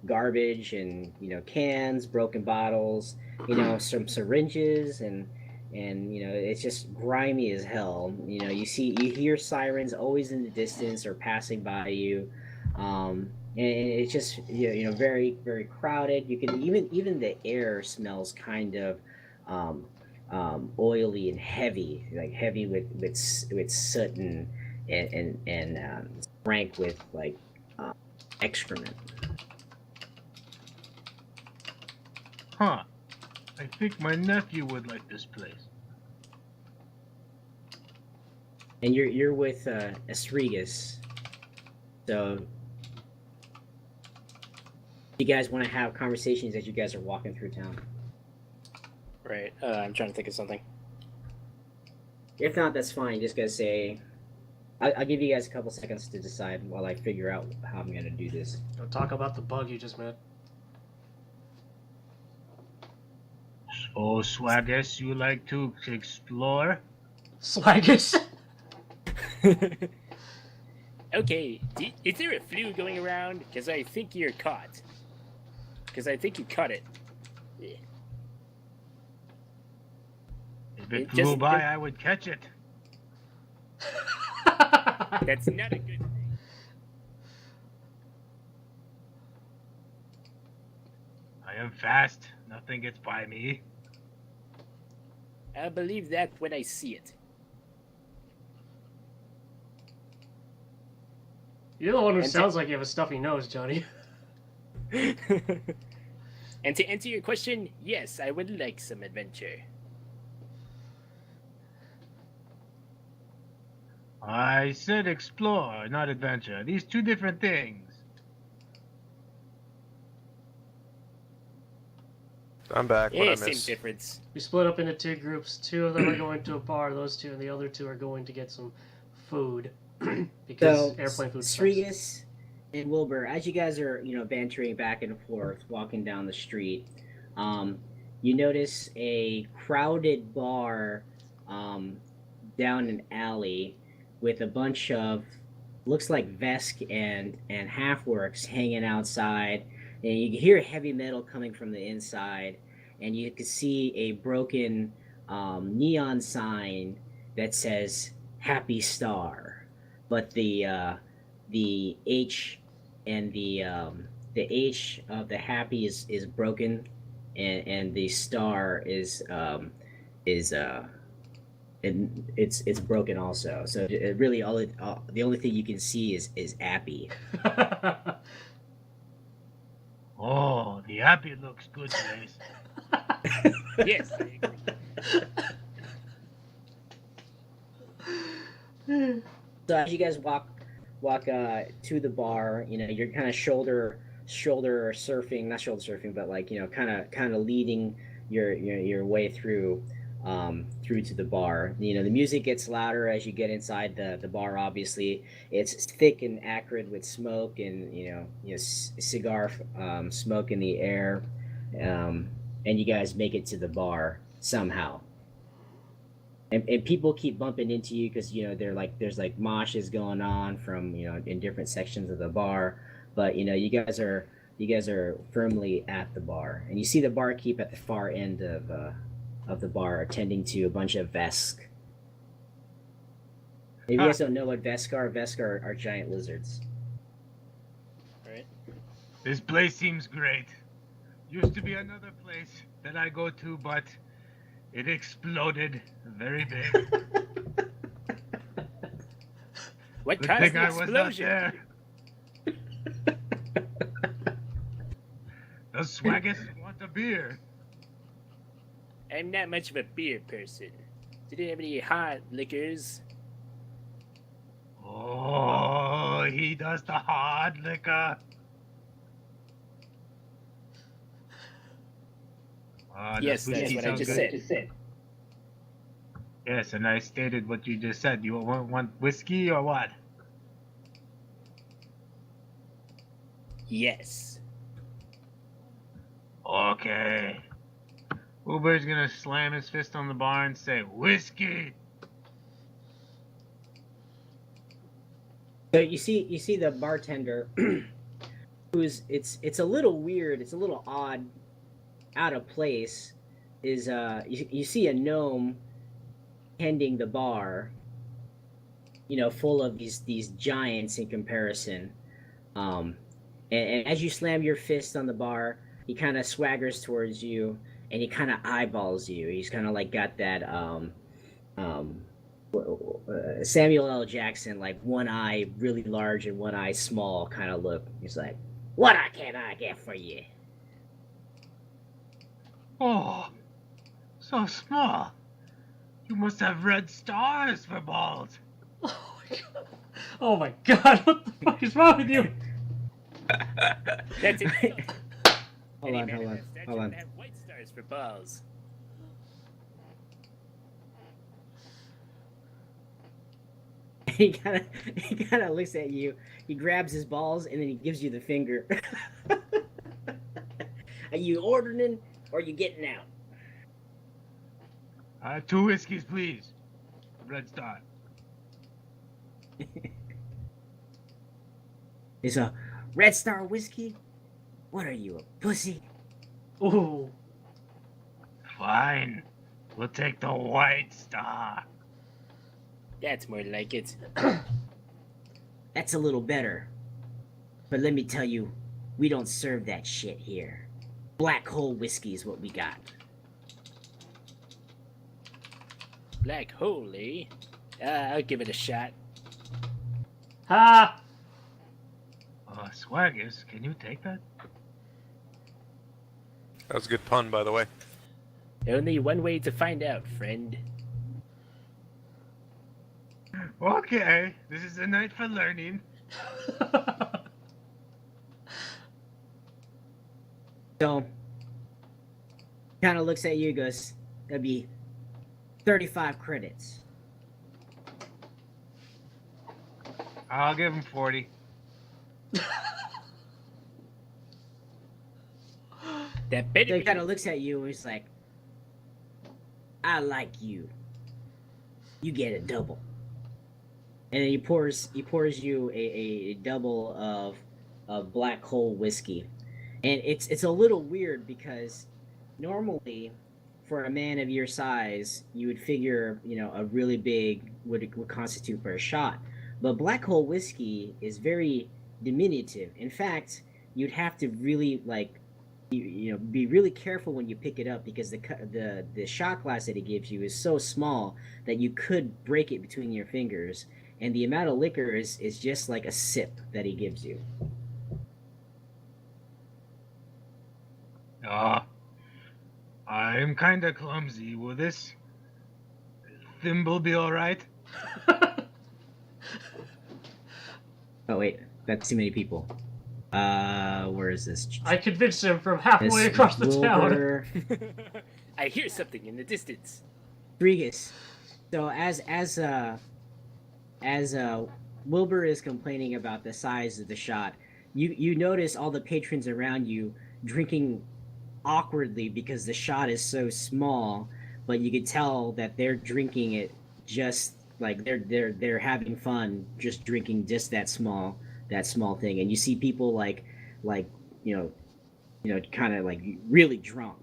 S5: garbage and cans, broken bottles, some syringes and it's just grimy as hell. You hear sirens always in the distance or passing by you. And it's just very very crowded. You can even the air smells kind of oily and heavy, like heavy with soot and rank with like excrement.
S4: Huh. I think my nephew would like this place.
S5: And you're with Asrigas, so you guys want to have conversations as you guys are walking through town.
S3: Right. I'm trying to think of something.
S5: If not, that's fine. Just gotta say, I'll give you guys a couple seconds to decide while I figure out how I'm gonna do this.
S2: Don't talk about the bug you just met.
S4: So, Swaggus, you like to explore?
S2: Swaggus.
S3: Okay, is there a flu going around? Because I think you're caught. Because I think you caught it. Yeah.
S4: If it
S3: It
S4: flew
S3: just-
S4: by,
S3: it-
S4: I would catch it.
S3: That's not a good thing.
S4: I am fast. Nothing gets by me.
S3: I'll believe that when I see it.
S2: You're the one who
S3: And
S2: sounds like you have a stuffy nose, Johnny.
S3: And to answer your question, yes, I would like some adventure.
S4: I said explore, not adventure. These two different things.
S1: I'm back. What
S3: Yeah,
S1: I
S3: same
S1: miss?
S3: difference.
S2: We split up into two groups. Two of them are going to a bar. Those two, and the other two are going to get some food because
S5: So,
S2: airplane food sucks.
S5: Srigas and Wilbur, as you guys are, bantering back and forth, walking down the street, you notice a crowded bar down an alley with a bunch of looks like Vesk and Halfworks hanging outside, and you can hear heavy metal coming from the inside, and you can see a broken neon sign that says "Happy Star," but the H and the H of the happy is broken, and the star is it's broken also. So it really the only thing you can see is Appy.
S4: Oh, the happy looks good, place.
S3: Yes, I agree.
S5: So as you guys walk to the bar, you're kind of shoulder surfing, not shoulder surfing, but like kind of leading your way through to the bar. The music gets louder as you get inside the bar. Obviously, it's thick and acrid with smoke and cigar smoke in the air, and you guys make it to the bar somehow. And people keep bumping into you because there's like moshes going on from in different sections of the bar, but you guys are firmly at the bar, and you see the barkeep at the far end of the bar attending to a bunch of Vesk. If you guys don't know what Vesk are giant lizards.
S3: Right.
S4: This place seems great. Used to be another place that I go to, but it exploded very big.
S3: What
S4: Good
S3: caused
S4: thing
S3: the
S4: I was not
S3: explosion?
S4: there. Does Swaggus want a beer?
S3: I'm not much of a beer person. Do they have any hot liquors?
S4: Oh, Oh, he does the hard liquor.
S3: Yes,
S4: whiskey
S3: that's what I
S4: sounds
S3: just
S4: good.
S3: said.
S4: Yes, and I stated what you just said. You want whiskey or what?
S3: Yes.
S4: Okay. Uber's gonna slam his fist on the bar and say, whiskey!
S5: So you see the bartender who's it's a little weird, it's a little odd, out of place. Is you see a gnome tending the bar, full of these giants in comparison. Um, and as you slam your fist on the bar, he kind of swaggers towards you and he kind of eyeballs you. He's kind of like got that um, Samuel L. Jackson, like one eye really large and one eye small kind of look. He's like, "What can I get for you?"
S4: Oh, so small. You must have red stars for balls.
S2: Oh my god. Oh my god, what the fuck is wrong with you?
S3: That's it.
S5: Hold
S3: Any
S5: on,
S3: man
S5: hold
S3: of
S5: on,
S3: that stature
S5: hold
S3: would
S5: on.
S3: have white stars for balls.
S5: He kind of looks at you. He grabs his balls and then he gives you the finger. Are you ordering or are you getting out?
S4: 2 whiskeys, please. Red star.
S5: It's a Red Star whiskey. What are you, a pussy?
S2: Ooh.
S4: Fine. We'll take the white star.
S3: That's more like it.
S5: That's a little better. But let me tell you, we don't serve that shit here. Black hole whiskey is what we got.
S3: Black hole, eh? I'll give it a shot.
S2: Ha!
S4: Swaggers, can you take that?
S1: That was a good pun, by the way.
S3: Only one way to find out, friend.
S4: Okay, this is a night for learning.
S5: So, kind of looks at you, goes, "That'd be 35 credits."
S4: I'll give him 40.
S3: That
S5: So
S3: better
S5: he
S3: be.
S5: kind of looks at you and he's like, "I like you. You get a double." And then he pours you a double of black hole whiskey. And it's a little weird because normally for a man of your size, you would figure, a really big would constitute for a shot. But black hole whiskey is very diminutive. In fact, you'd have to really be really careful when you pick it up because the shot glass that it gives you is so small that you could break it between your fingers, and the amount of liquor is just like a sip that he gives you.
S4: I'm kinda clumsy. Will this thimble be alright?
S5: Oh wait, that's too many people. Where is this?
S2: I convinced him from halfway
S5: This
S2: across the town.
S5: Wilbur
S3: I hear something in the distance.
S5: Rodriguez. So as Wilbur is complaining about the size of the shot, you notice all the patrons around you drinking awkwardly because the shot is so small, but you could tell that they're drinking it just like they're having fun just drinking just that small thing. And you see people like kind of like really drunk,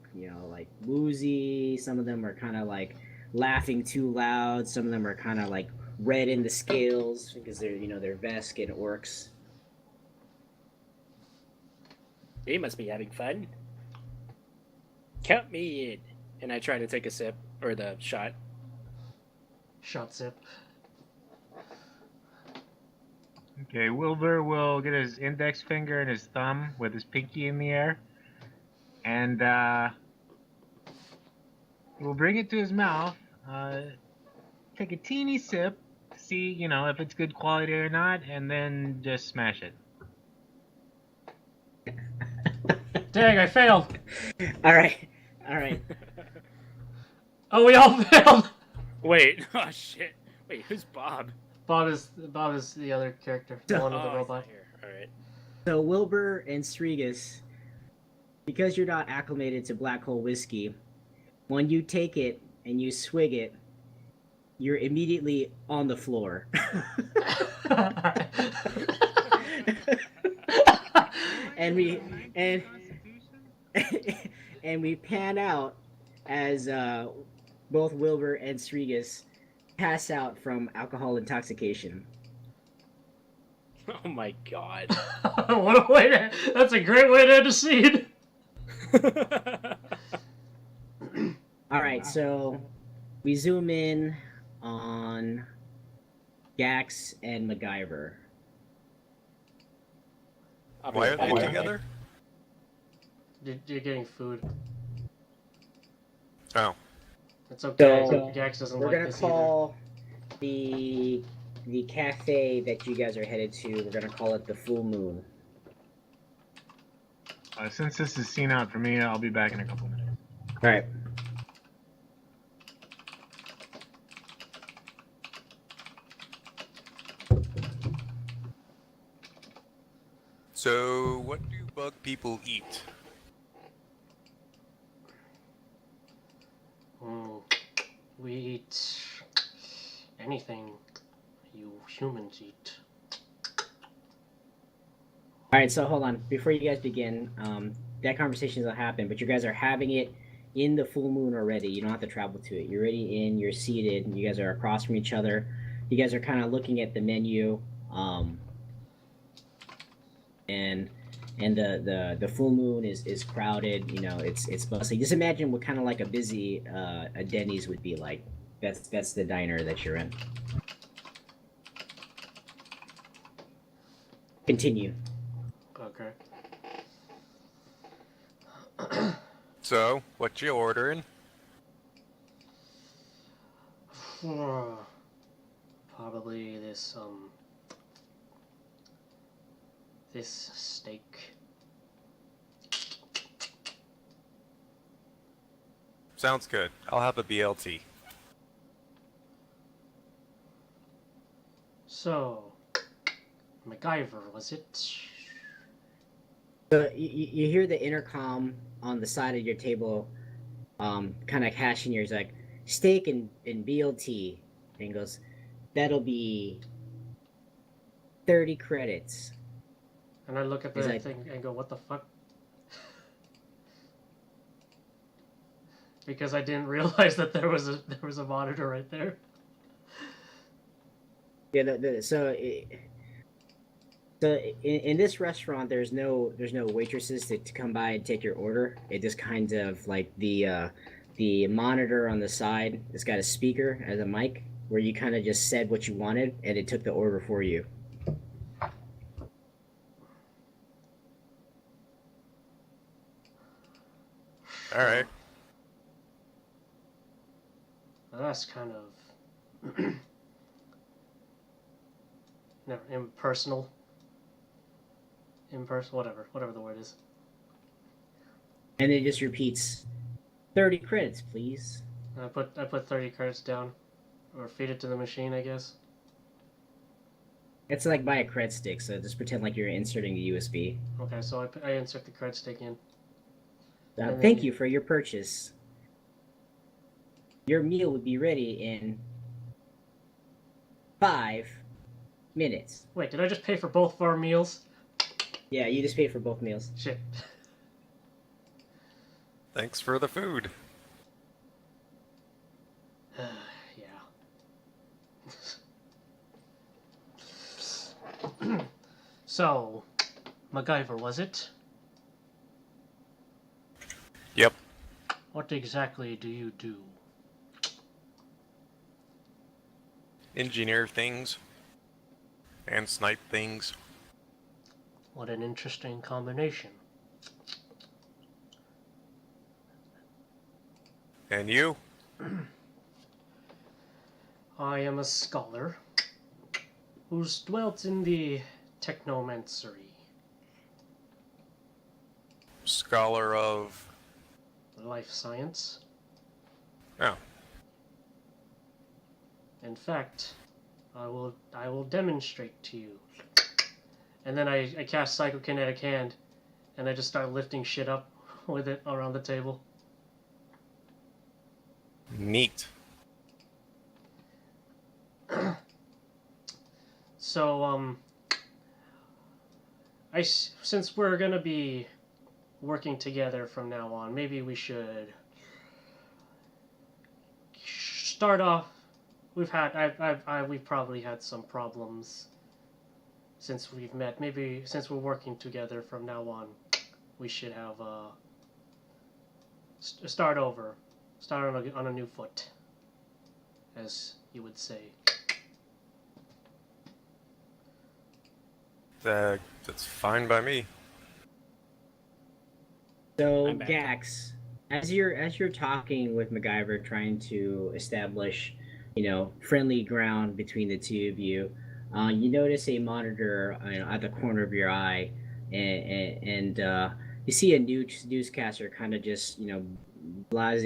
S5: like woozy. Some of them are kind of like laughing too loud. Some of them are kind of like red in the scales because they're Vesk and orcs.
S3: They must be having fun. Count me in. And I try to take a sip, or the shot.
S2: Shot sip.
S4: Okay, Wilbur will get his index finger and his thumb with his pinky in the air. And we'll bring it to his mouth. Take a teeny sip. see, if it's good quality or not, and then just smash it.
S2: Dang, I failed.
S5: All right, all right.
S2: Oh, we all failed.
S3: Wait, oh shit. Wait, who's Bob?
S2: Bob is the other character, the one with the
S3: Oh, he's
S2: robot.
S3: not here. Alright.
S5: So Wilbur and Strigus, because you're not acclimated to black hole whiskey, when you take it and you swig it, you're immediately on the floor. and we and and we pan out as both Wilbur and Strigus pass out from alcohol intoxication.
S3: Oh my god.
S2: What a way to! That's a great way to end a scene.
S5: All right, so we zoom in on Gax and MacGyver.
S3: I'll be
S1: Why are
S3: right
S1: they
S3: back.
S1: together?
S2: You're getting food.
S1: Oh.
S2: It's okay.
S5: So,
S2: Gax doesn't
S5: We're
S2: like
S5: gonna
S2: this
S5: call the cafe that you guys are headed to. We're gonna call it the Full Moon.
S4: Since this is seen out for me, I'll be back in a couple minutes.
S5: All right.
S1: So, what do bug people eat?
S2: either. We eat anything you humans eat.
S5: All right. So hold on. Before you guys begin, that conversation will happen, but you guys are having it in the Full Moon already. You don't have to travel to it. You're already in. You're seated. You guys are across from each other. You guys are kind of looking at the menu. And the Full Moon is crowded. It's bustling. Just imagine what kind of like a busy a Denny's would be like. That's the diner that you're in. Continue.
S2: Okay.
S1: So, what you ordering?
S2: Probably this steak.
S1: Sounds good. I'll have a BLT.
S2: So, MacGyver, was it?
S5: So you hear the intercom on the side of your table, kind of hashing yours like steak and BLT, and he goes, "That'll be 30 credits."
S2: And I look at the
S5: He's like-
S2: thing and go, what the fuck? Because I didn't realize that there was a monitor right there.
S5: Yeah. So in this restaurant, there's no waitresses to come by and take your order. It just kind of like the monitor on the side. It's got a speaker as a mic where you kind of just said what you wanted, and it took the order for you.
S1: All right.
S2: Well, that's kind of no, impersonal. Whatever the word is.
S5: And it just repeats, 30 credits, please.
S2: I put 30 credits down, or feed it to the machine, I guess.
S5: It's like by a cred stick, so just pretend like you're inserting a USB.
S2: Okay, so I insert the cred stick in. And then
S5: Thank you for your purchase. Your meal would be ready in 5 minutes.
S2: Wait, did I just pay for both of our meals?
S5: Yeah, you just paid for both meals.
S2: Shit.
S1: Thanks for the food.
S2: Yeah. So, MacGyver, was it?
S1: Yep.
S2: What exactly do you do?
S1: Engineer things. And snipe things.
S2: What an interesting combination.
S1: And you?
S2: I am a scholar. who's dwelt in the technomancery,
S1: Scholar of.
S2: life science.
S1: Oh.
S2: In fact, I will demonstrate to you. And then I cast Psychokinetic Hand, and I just start lifting shit up with it around the table.
S1: Neat.
S2: So, since we're gonna be working together from now on, maybe we should start off. We've probably had some problems since we've met. Maybe since we're working together from now on, we should have start over, start on a new foot, as you would say.
S1: That's fine by me.
S5: So
S3: I'm back.
S5: Gax, as you're talking with MacGyver, trying to establish, friendly ground between the two of you, you notice a monitor, at the corner of your eye, and you see a newscaster kind of just, blase,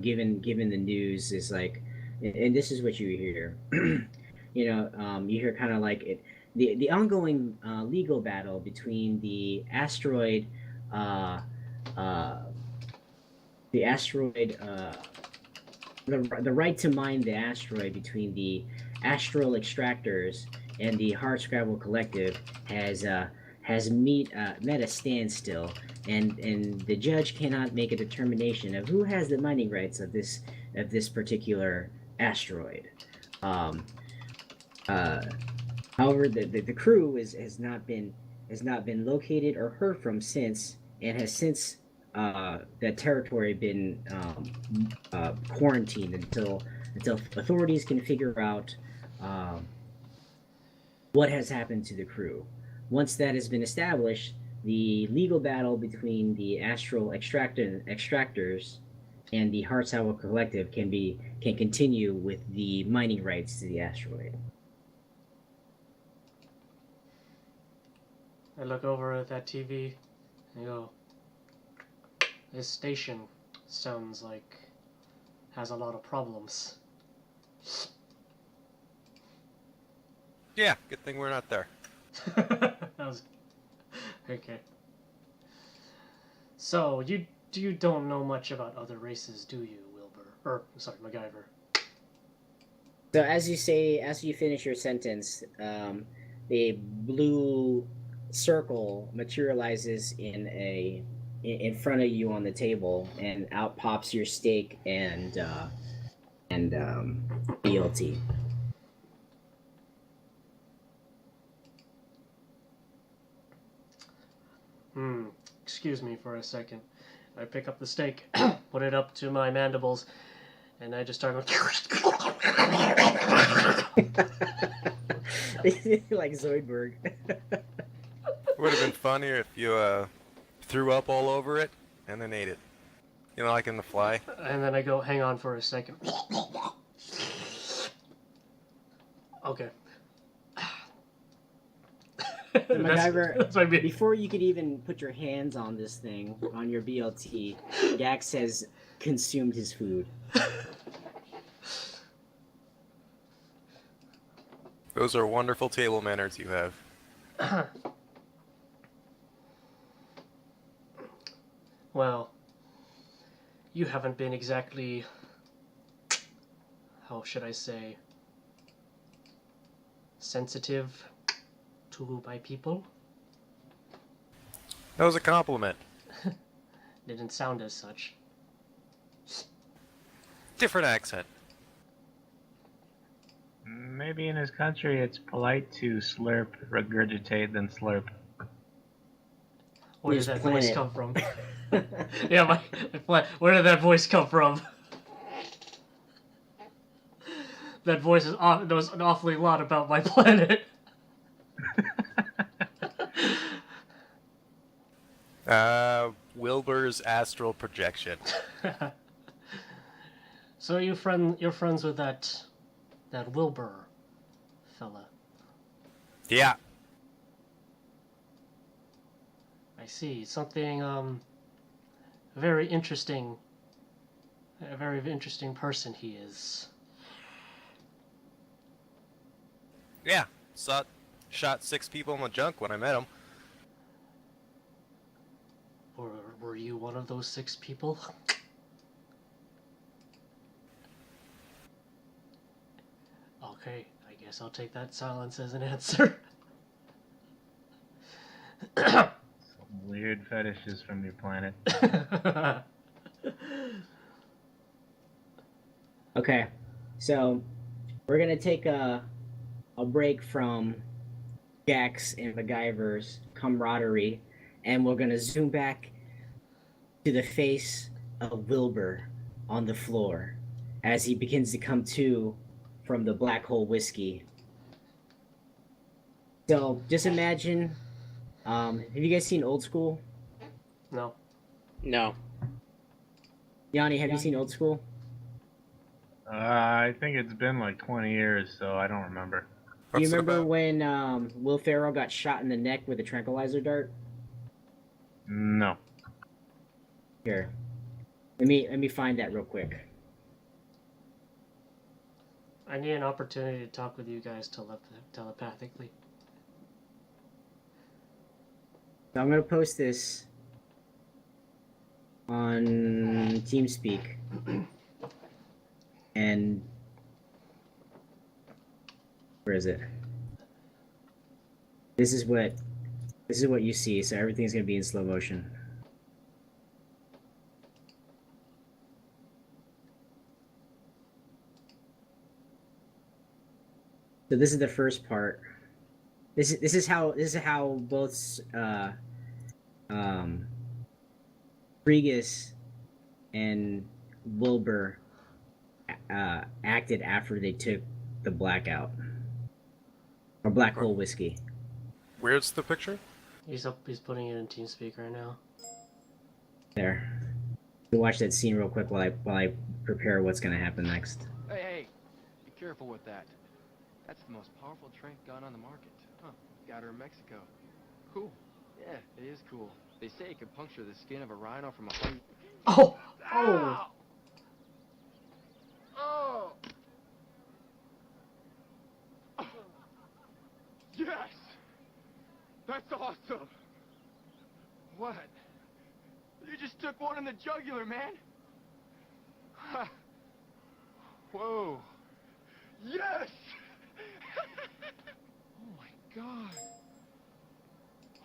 S5: given the news is like, and this is what you hear. You hear kind of like it, the ongoing legal battle between the asteroid. Uh, uh, the asteroid, the right to mine the asteroid between the astral extractors and the Hardscrabble Collective has met a standstill, and the judge cannot make a determination of who has the mining rights of this particular asteroid. Um, uh, However, the crew has not been located or heard from since, and has since that territory been quarantined until authorities can figure out um, what has happened to the crew. Once that has been established, the legal battle between the astral extractors and the Hartsour Collective can continue with the mining rights to the asteroid.
S2: I look over at that TV and go, this station sounds like has a lot of problems.
S1: Yeah, good thing we're not there.
S2: That was okay. So you don't know much about other races, do you, Wilbur? Or sorry, MacGyver.
S5: So as you finish your sentence, a blue circle materializes in front of you on the table, and out pops your steak and BLT.
S2: Excuse me for a second. I pick up the steak, put it up to my mandibles, and I just start going.
S5: Like Zoidberg.
S1: Would have been funnier if you threw up all over it and then ate it. You know, like in The Fly.
S2: And then I go, hang on for a second. Okay.
S5: MacGyver,
S2: that's my bit.
S5: before you could even put your hands on this thing, on your BLT, Gax has consumed his food.
S1: Those are wonderful table manners you have.
S2: Well, you haven't been exactly, how should I say, sensitive to my people.
S1: That was a compliment.
S2: Didn't sound as such.
S1: Different accent.
S4: Maybe in his country it's polite to slurp, regurgitate, than slurp.
S2: Where did
S5: His
S2: that
S5: planet.
S2: voice come from? Yeah, where did that voice come from? That voice knows an awfully lot about my planet.
S1: Wilbur's astral projection.
S2: So you're friends with that Wilbur fella.
S1: Yeah.
S2: I see. Something very interesting. A very interesting person he is.
S1: Yeah. Shot 6 people in the junk when I met him.
S2: Were you one of those 6 people? Okay, I guess I'll take that silence as an answer.
S4: Some weird fetishes from your planet.
S5: Okay, so we're gonna take a break from Jax and MacGyver's camaraderie, and we're gonna zoom back to the face of Wilbur on the floor as he begins to come to from the black hole whiskey. So just imagine, have you guys seen Old School?
S2: No.
S3: No.
S5: Yanni, have you seen Old School?
S4: I think it's been like 20 years, so I don't remember.
S5: Do you
S1: What's it
S5: remember
S1: about?
S5: when Will Ferrell got shot in the neck with a tranquilizer dart?
S4: No.
S5: Here, let me find that real quick.
S2: I need an opportunity to talk with you guys telepathically.
S5: So I'm gonna post this on TeamSpeak, and where is it? This is what you see. So everything's gonna be in slow motion. So this is the first part. This is how both Regis and Wilbur acted after they took the blackout or black hole whiskey.
S1: Where's the picture?
S2: He's putting it in TeamSpeak right now.
S5: There. You watch that scene real quick while I prepare what's gonna happen next.
S6: Hey, be careful with that. That's the most powerful trank gun on the market. Huh, got her in Mexico. Cool. Yeah, it is cool. They say it can puncture the skin of a rhino from 100...
S2: Oh! Oh!
S6: Ow! Oh! Oh! Yes! That's awesome! What? You just took one in the jugular, man! Ha. Whoa! Yes! Oh my god!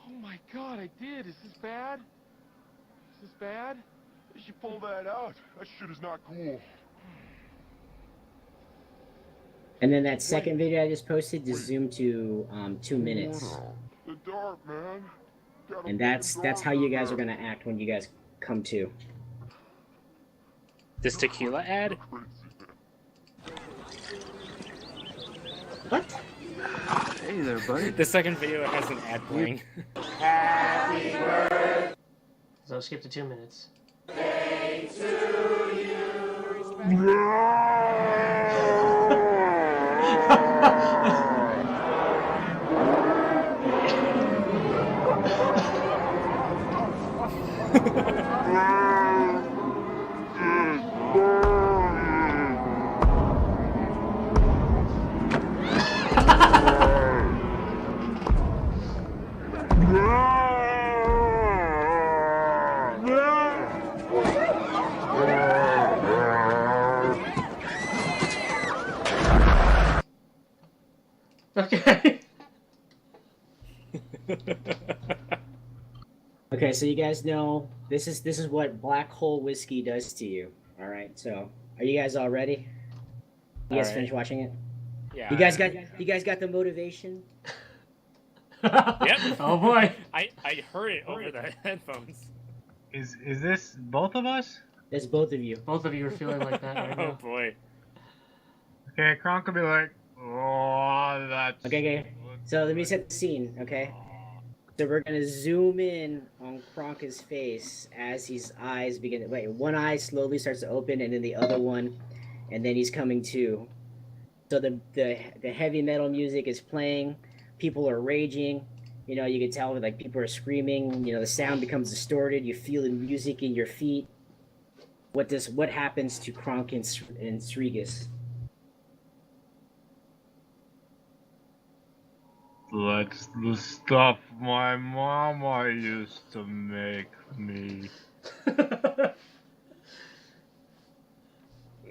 S6: Oh my god, I did! Is this bad? Is this bad? You should pull that out. That shit is not cool.
S5: And then that second video I just posted just zoomed to 2 minutes,
S6: The dark, man.
S5: and that's how you guys are gonna act when you guys come to.
S3: This tequila ad?
S5: What?
S6: Hey there, buddy.
S3: The second video has an ad playing.
S2: So skip to 2 minutes. Okay.
S5: Okay, so you guys know this is what black hole whiskey does to you. All right, so are you guys all ready? You guys
S3: All right.
S5: finished watching it?
S3: Yeah.
S5: You guys got the motivation?
S3: Yep.
S2: Oh boy.
S3: I heard it over the headphones.
S4: Is this both of us?
S5: That's both of you.
S2: Both of you are feeling like that right
S3: Oh
S2: now.
S3: boy.
S4: Okay, Kronk could be like, oh, that's...
S5: Okay. So let me set the scene, okay? So we're gonna zoom in on Kronka's face as his eyes begin to wait. One eye slowly starts to open, and then the other one, and then he's coming to. So the heavy metal music is playing. people are raging. You can tell like people are screaming. The sound becomes distorted. You feel the music in your feet. What happens to Kronk and Srigus?
S4: That's the stuff my mama used to make me.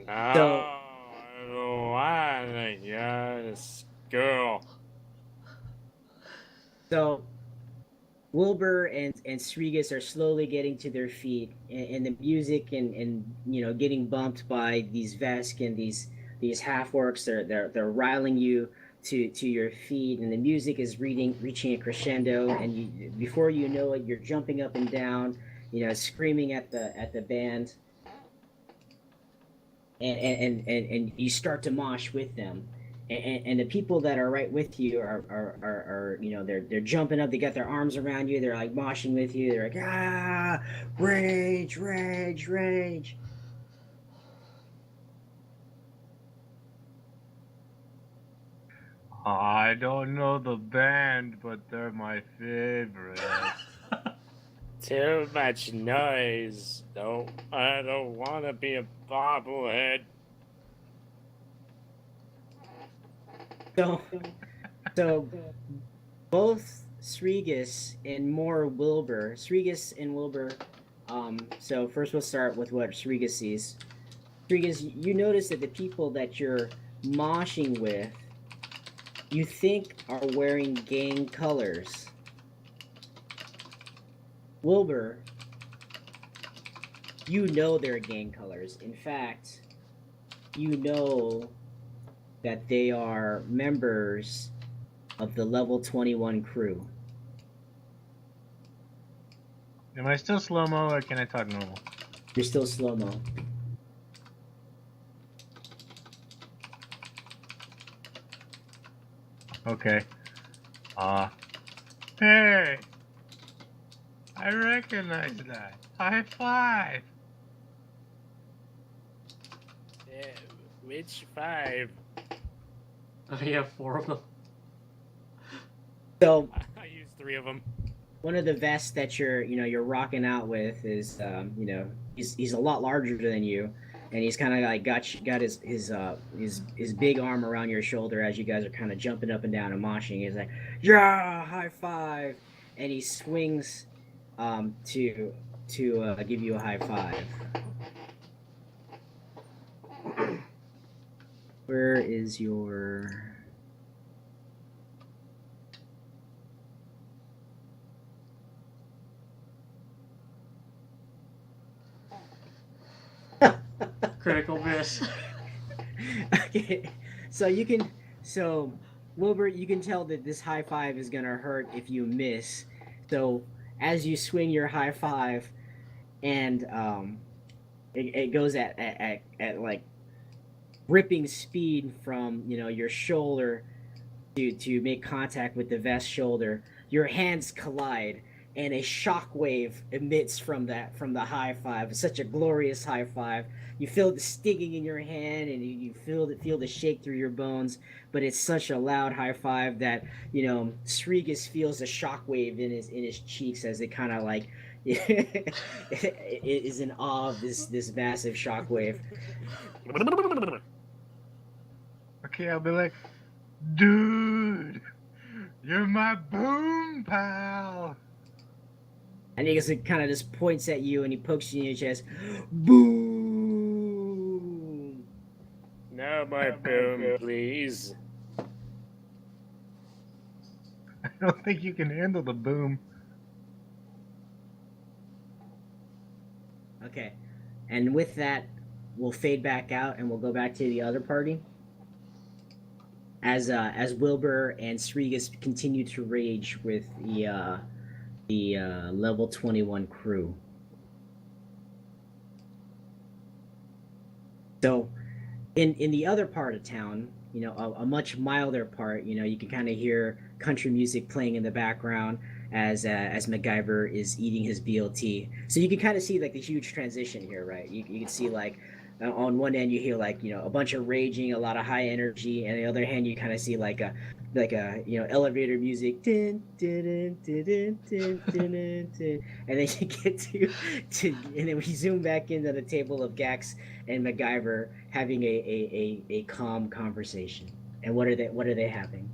S3: No,
S5: So
S3: I don't want to go to school.
S5: so Wilbur and Srigus are slowly getting to their feet, and the music and getting bumped by these Vesk and these half orcs. They're riling you to your feet, and the music is reaching a crescendo, and before you know it, you're jumping up and down, screaming at the band, and you start to mosh with them. And the people that are right with you are they're jumping up, they got their arms around you, they're like moshing with you, they're like, ah, rage, rage, rage.
S4: I don't know the band, but they're my favorite.
S3: Too much noise. I don't want to be a bobblehead.
S5: So both Srigus and Wilbur. So first we'll start with what Srigus sees. Srigus, you notice that the people that you're moshing with, you think are wearing gang colors. Wilbur, you know they're gang colors. In fact, you know that they are members of the level 21 crew.
S4: Am I still slow-mo or can I talk normal?
S5: You're still slow-mo.
S4: Okay. Hey! I recognize that. High five!
S3: Which 5?
S2: Oh, you have 4 of them.
S5: So
S3: I used 3 of them.
S5: one of the vests that you're rocking out with is he's a lot larger than you, and he's kind of like got his big arm around your shoulder as you guys are kind of jumping up and down and moshing. He's like, yeah, high five, and he swings to give you a high five. Where is your...
S2: Critical miss.
S5: Okay, so Wilbur, you can tell that this high five is gonna hurt if you miss. So as you swing your high five, and it goes at like ripping speed from your shoulder to make contact with the vest shoulder, your hands collide, and a shockwave emits from the high five. It's such a glorious high five. You feel the stinging in your hand, and you feel the shake through your bones. But it's such a loud high five that Srigus feels a shockwave in his cheeks as it kind of like is in awe of this massive shockwave.
S4: Okay, I'll be like, dude, you're my boom pal.
S5: And he just kind of just points at you and he pokes you in your chest. Boom!
S3: No more boom, please.
S4: I don't think you can handle the boom.
S5: Okay. And with that, we'll fade back out and we'll go back to the other party. As Wilbur and Srigus continue to rage with the level 21 crew. So, in the other part of town, a much milder part, you can kind of hear country music playing in the background as MacGyver is eating his BLT. So you can kind of see like the huge transition here, right? You can see like On one end you hear like a bunch of raging, a lot of high energy, and on the other hand you kind of see like a elevator music, dun, dun, dun, dun, dun, dun, dun, dun, dun. And then you get to and then we zoom back into the table of Gax and MacGyver having a calm conversation. And what are they having?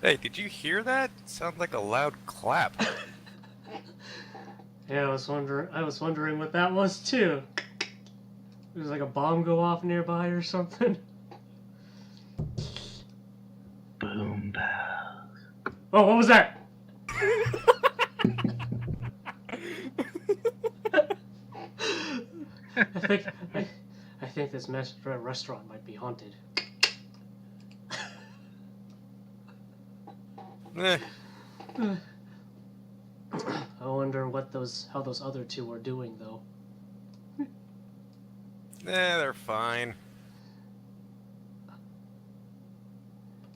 S1: Hey, did you hear that? Sounds like a loud clap.
S2: Yeah, I was wondering what that was too. There's like a bomb go off nearby or something.
S4: Boom.
S2: Oh, what was that? I think I think this restaurant might be haunted.
S1: Eh,
S2: I wonder how those other two are doing though.
S1: they're fine.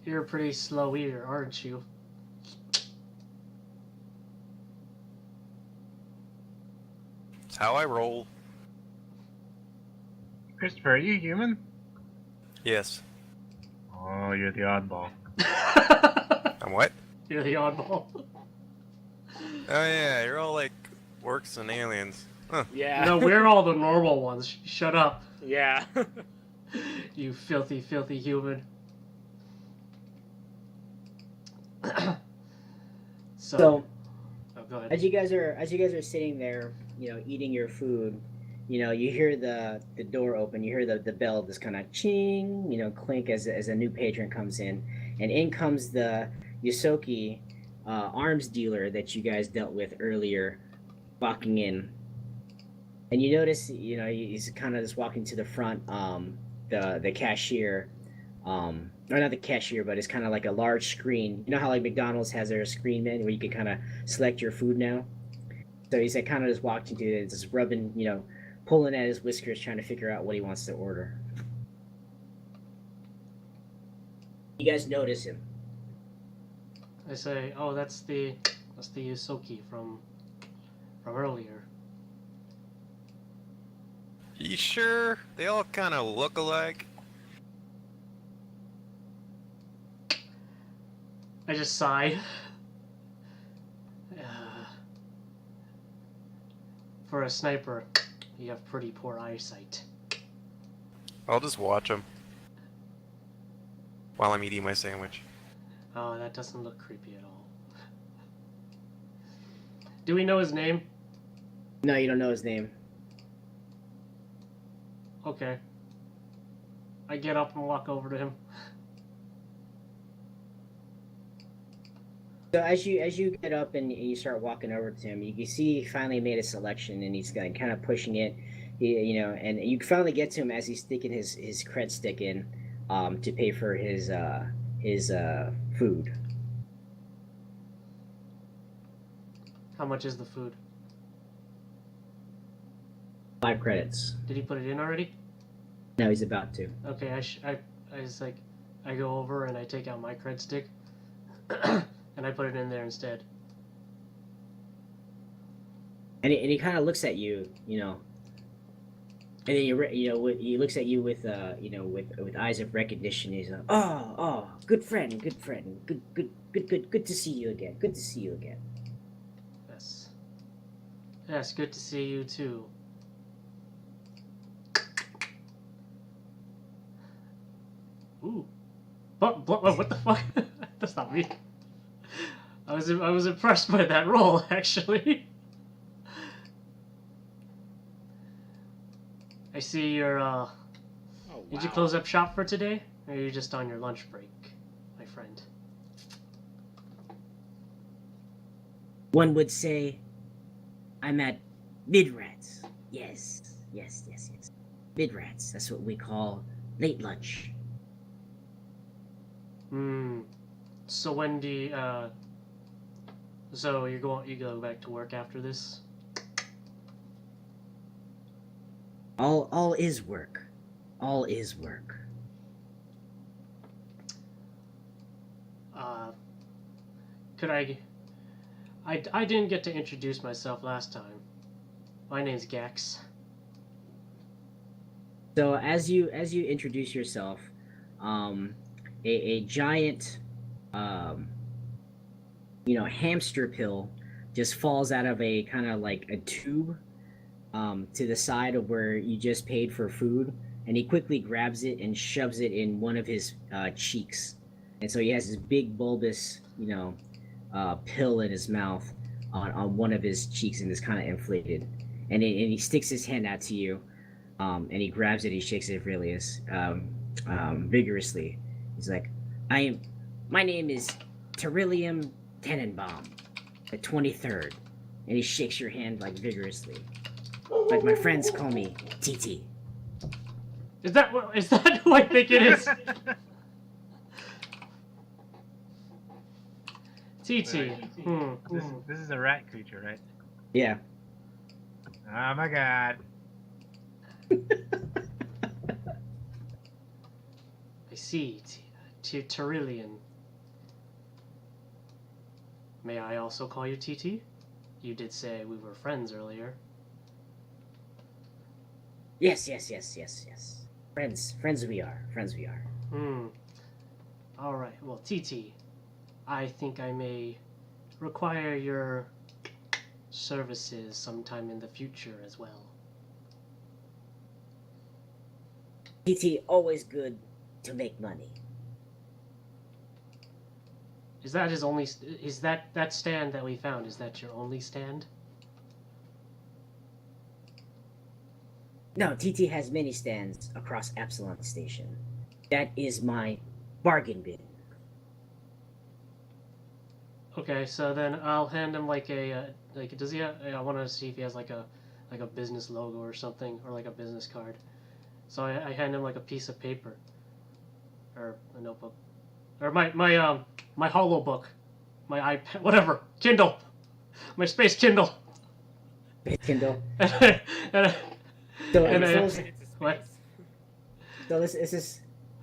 S2: You're a pretty slow eater, aren't you?
S1: It's how I roll.
S4: Christopher, are you human?
S1: Yes.
S4: Oh, you're the oddball.
S1: I'm what?
S2: You're the oddball.
S1: Oh yeah, you're all like orcs and aliens. Huh.
S3: Yeah.
S2: No, we're all the normal ones. Shut up.
S3: Yeah.
S2: You filthy, filthy human.
S5: So
S2: Oh, go ahead.
S5: as you guys are sitting there, eating your food, you hear the door open, you hear the bell just kind of ching, clink as a new patron comes in comes the Yosoki arms dealer that you guys dealt with earlier, walking in, and you notice, he's kind of just walking to the front. The cashier, or not the cashier, but it's kind of like a large screen. You know how like McDonald's has their screen menu where you can kind of select your food now. So he's like kind of just walked into it, just rubbing, pulling at his whiskers, trying to figure out what he wants to order. You guys notice him.
S2: I say, oh, that's the Yosoki from earlier.
S1: You sure? They all kind of look alike.
S2: I just sigh. For a sniper, you have pretty poor eyesight.
S1: I'll just watch them while I'm eating my sandwich.
S2: Oh, that doesn't look creepy at all. Do we know his name?
S5: No, you don't know his name.
S2: Okay. I get up and walk over to him.
S5: So as you get up and you start walking over to him, you can see he finally made a selection and he's kind of pushing it, and you finally get to him as he's sticking his cred stick in, to pay for his food.
S2: How much is the food?
S5: 5 credits.
S2: Did he put it in already?
S5: No, he's about to.
S2: Okay, I just like, I go over and I take out my cred stick, and I put it in there instead.
S5: And he kind of looks at you, and then he looks at you with with eyes of recognition. He's like, oh, good friend, good to see you again. Good to see you again.
S2: Yes, good to see you too. Ooh, but what the fuck? That's not me. I was impressed by that roll, actually. I see you're
S3: Oh,
S2: Did you
S3: wow.
S2: close up shop for today, or are you just on your lunch break, my friend?
S5: One would say, I'm at mid-rats. Yes. Mid-rats. That's what we call late lunch.
S2: So when do you, so you go back to work after this?
S5: All is work. All is work.
S2: Could I didn't get to introduce myself last time. My name's Gax.
S5: So as you introduce yourself, um, a giant, um, hamster pill just falls out of a kind of like a tube, to the side of where you just paid for food, and he quickly grabs it and shoves it in one of his cheeks, and so he has this big bulbous, pill in his mouth on one of his cheeks, and it's kind of inflated, and he sticks his hand out to you, and he grabs it, he shakes it vigorously. He's like, my name is Terillium Tenenbaum, the 23rd, and he shakes your hand like vigorously. Like my friends call me TT.
S2: Is that who I think it is? TT.
S4: This is a rat creature, right?
S5: Yeah.
S4: Oh my god.
S2: I see. Tyrillian. May I also call you TT? You did say we were friends earlier.
S5: Yes. Friends we are.
S2: Alright, well, TT, I think I may require your services sometime in the future as well.
S5: TT, always good to make money.
S2: Is that his only... Is that stand that we found, is that your only stand?
S5: No, TT has many stands across Epsilon Station. That is my bargain bin.
S2: Okay, so then I'll hand him like a... does he have... I want to see if he has like a business logo or something, or like a business card. So I hand him like a piece of paper. Or a notebook. Or my holo book. My iPad, whatever. Kindle. My space Kindle.
S5: Kindle.
S2: and
S5: So,
S2: And I-
S3: It's a
S2: what?
S3: space.
S5: so let's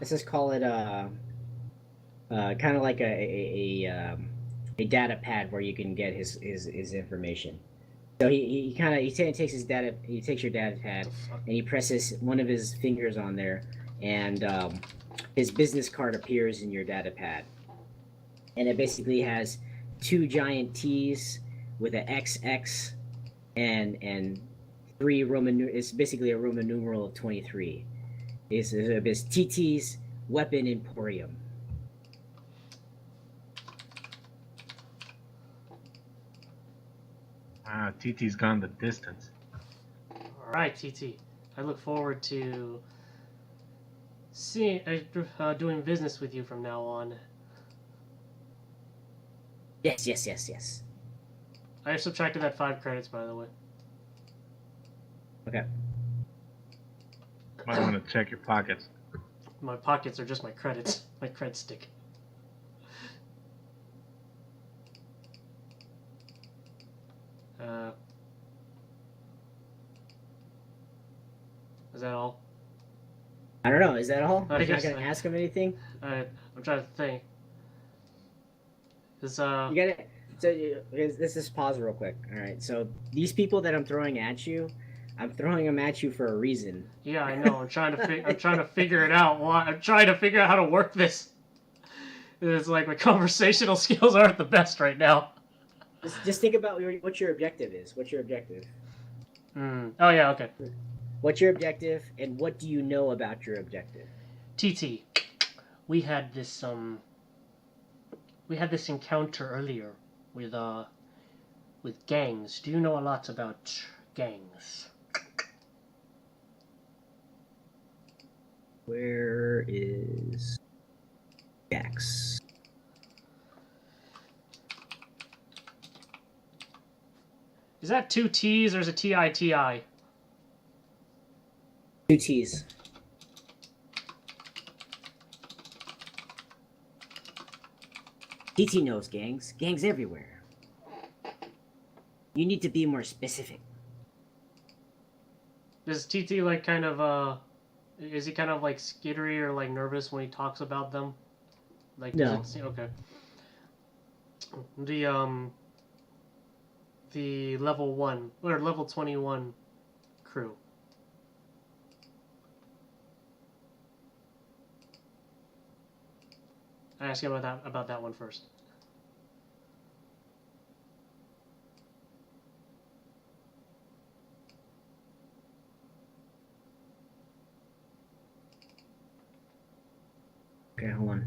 S5: just call it kind of like a data pad where you can get his information. So he takes his data, he takes your data pad, and he presses one of his fingers on there, and his business card appears in your data pad, and it basically has two giant T's with an XX and three It's basically a Roman numeral of 23. It's TT's Weapon Emporium.
S4: Wow, TT's gone the distance.
S2: Alright, TT. I look forward to doing business with you from now on.
S5: Yes.
S2: I subtracted that 5 credits, by the way.
S5: Okay.
S4: Might want to check your pockets.
S2: My pockets are just my credits. My cred stick. Is that all?
S5: I don't know. Is that all?
S2: I
S5: You're not
S2: guess
S5: gonna
S2: so.
S5: ask him anything?
S2: I'm trying to think. Is
S5: You gotta. So let's just pause real quick. All right. So these people that I'm throwing at you, I'm throwing them at you for a reason.
S2: Yeah, I know. I'm trying to figure it out. I'm trying to figure out how to work this. It's like my conversational skills aren't the best right now.
S5: Just think about what your objective is. What's your objective?
S2: Oh yeah, okay.
S5: What's your objective, and what do you know about your objective?
S2: TT, we had this encounter earlier with gangs. Do you know a lot about gangs?
S5: Where is Jax?
S2: Is that 2 T's or is it TITI?
S5: 2 T's. TT knows gangs. Gangs everywhere. You need to be more specific.
S2: Is TT like kind of is he kind of like skittery or like nervous when he talks about them? Like
S5: No.
S2: Okay. The level 1 or level 21 crew. I asked you about that one first.
S5: Okay, hold on.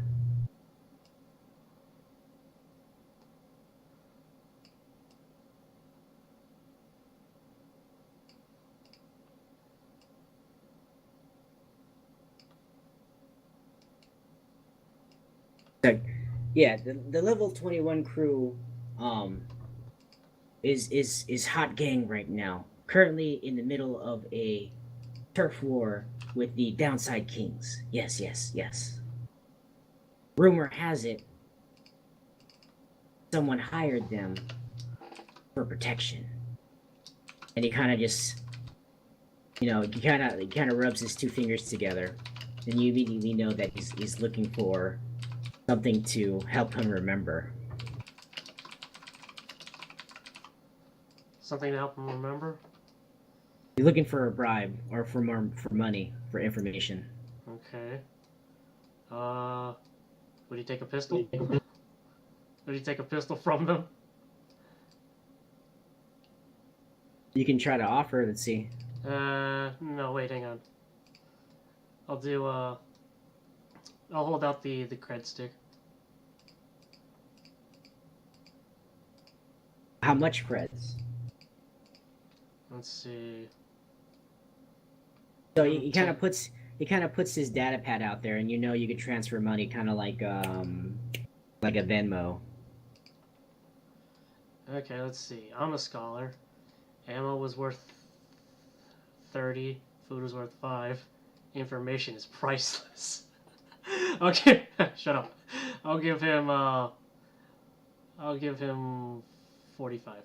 S5: So, yeah, the level 21 crew um is hot gang right now. Currently in the middle of a turf war with the Downside Kings. Yes, yes, yes. Rumor has it someone hired them for protection. And he kind of just, he kind of rubs his two fingers together, and you immediately know that he's looking for something to help him remember.
S2: Something to help him remember?
S5: He's looking for a bribe or for money for information.
S2: Okay. Would he take a pistol? Would he take a pistol from them?
S5: You can try to offer. Let's see.
S2: No, wait, hang on. I'll do, I'll hold out the cred stick.
S5: How much creds?
S2: Let's see.
S5: So he kind of puts his data pad out there, and you could transfer money, kind of like a Venmo.
S2: Okay, let's see. I'm a scholar. Ammo was worth 30. Food was worth 5. Information is priceless. Okay, shut up. I'll give him 45.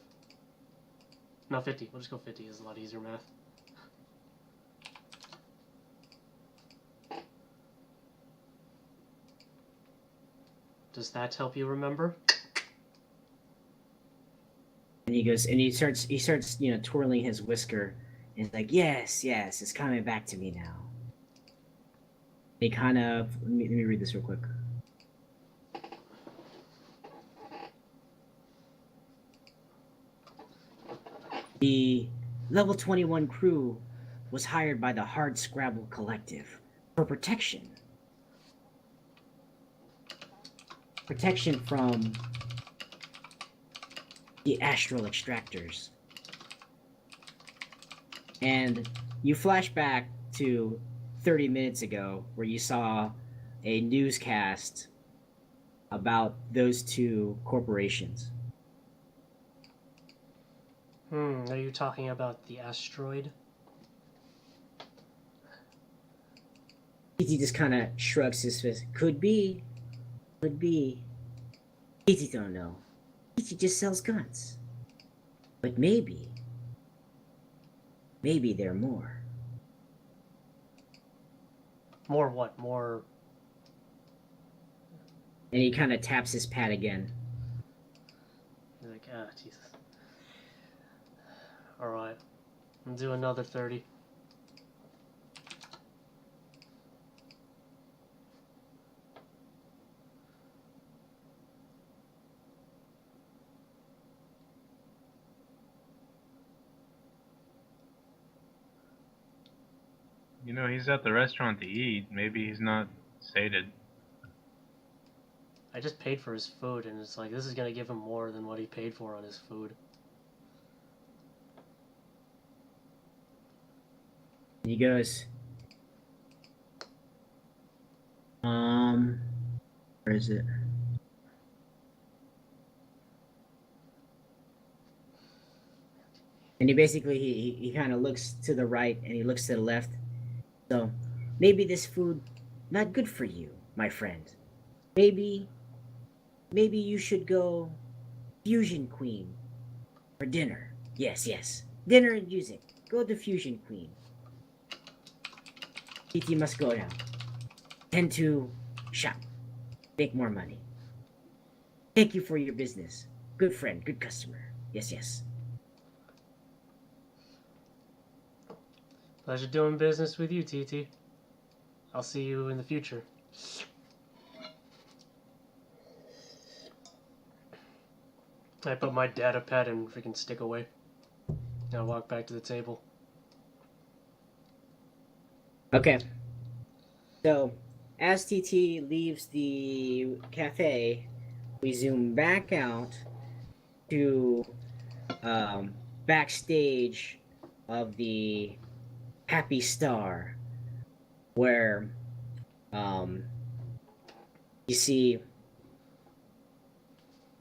S2: No, 50. We'll just go 50. It's a lot easier math. Does that help you remember?
S5: And he goes, and he starts, twirling his whisker. And he's like, yes, yes, it's coming back to me now. They kind of, let me read this real quick. The level 21 crew was hired by the Hard Scrabble Collective for protection. Protection from the astral extractors. And you flash back to 30 minutes ago where you saw a newscast about those two corporations.
S2: Are you talking about the asteroid?
S5: He just kind of shrugs his fist. Could be. Could be. He don't know. He just sells guns. But maybe there are more.
S2: More what? More...
S5: And he kind of taps his pad again.
S2: He's like, ah, Jesus. Alright. I'll do another 30.
S4: He's at the restaurant to eat. Maybe he's not sated.
S2: I just paid for his food, and it's like, this is gonna give him more than what he paid for on his food.
S5: And he goes, where is it? And he basically, he kind of looks to the right and he looks to the left. So, maybe this food not good for you, my friend. Maybe you should go Fusion Queen for dinner. Yes, yes. Dinner and music. Go to Fusion Queen. TT must go now. Tend to shop. Make more money. Thank you for your business. Good friend, good customer. Yes, yes.
S2: Pleasure doing business with you, TT. I'll see you in the future. I put my data pad and freaking stick away. And I walk back to the table.
S5: Okay. So, as TT leaves the cafe, we zoom back out to backstage of the Happy Star, where you see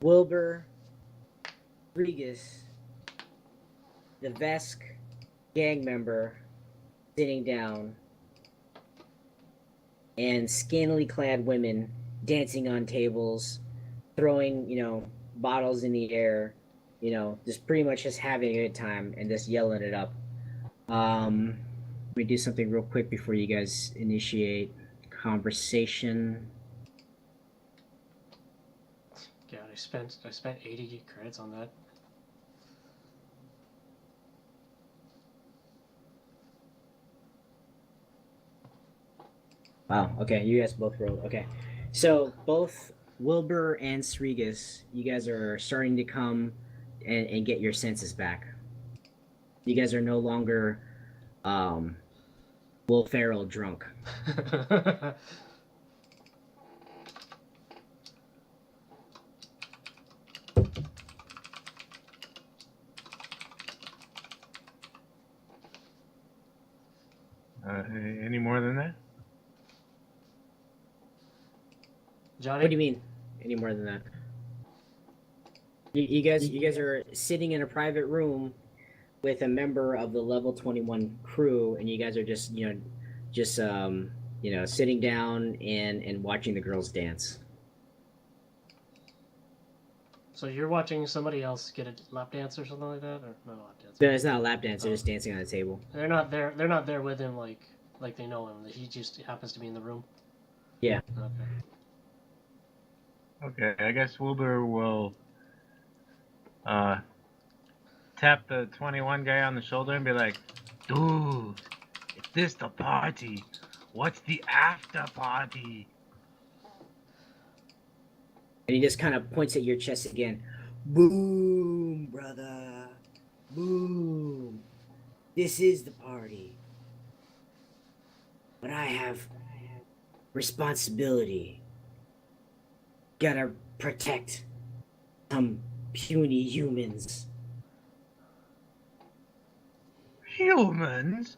S5: Wilbur, Regas, the Vesk gang member sitting down, and scantily clad women dancing on tables, throwing, bottles in the air, just pretty much just having a good time and just yelling it up. Let me do something real quick before you guys initiate conversation.
S2: God, I spent 80 credits on that.
S5: Wow, okay, you guys both rolled. Okay. So both Wilbur and Srigas, you guys are starting to come and get your senses back. You guys are no longer Will Ferrell drunk.
S4: Any more than that?
S2: Johnny?
S5: What do you mean? Any more than that? You guys are sitting in a private room with a member of the level 21 crew, and you guys are just sitting down and watching the girls dance.
S2: So you're watching somebody else get a lap dance or something like that, or not a lap dance?
S5: No, it's not a lap dance. They're just dancing on the table.
S2: They're not there. They're not there with him like they know him. He just happens to be in the room.
S5: Yeah.
S4: Okay, I guess Wilbur will tap the 21 guy on the shoulder and be like, "Dude, is this the party? What's the after party?"
S5: And he just kind of points at your chest again. Boom, brother. Boom. This is the party. But I have responsibility. Gotta protect some puny humans.
S4: Humans?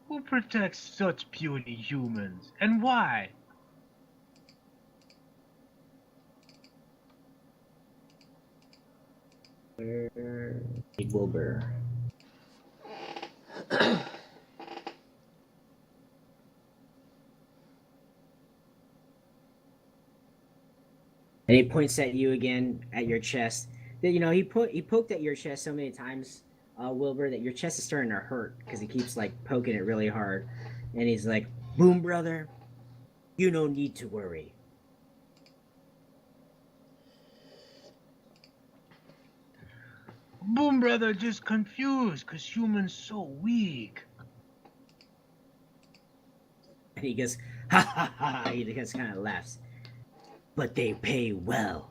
S4: Who protects such puny humans? And why?
S5: Wilbur. And he points at you again, at your chest. He poked at your chest so many times, Wilbur, that your chest is starting to hurt because he keeps like poking it really hard. And he's like, "Boom, brother, you no need to worry."
S4: Boom brother just confused because humans so weak.
S5: And he goes, "Ha ha ha!" He just kind of laughs. But they pay well.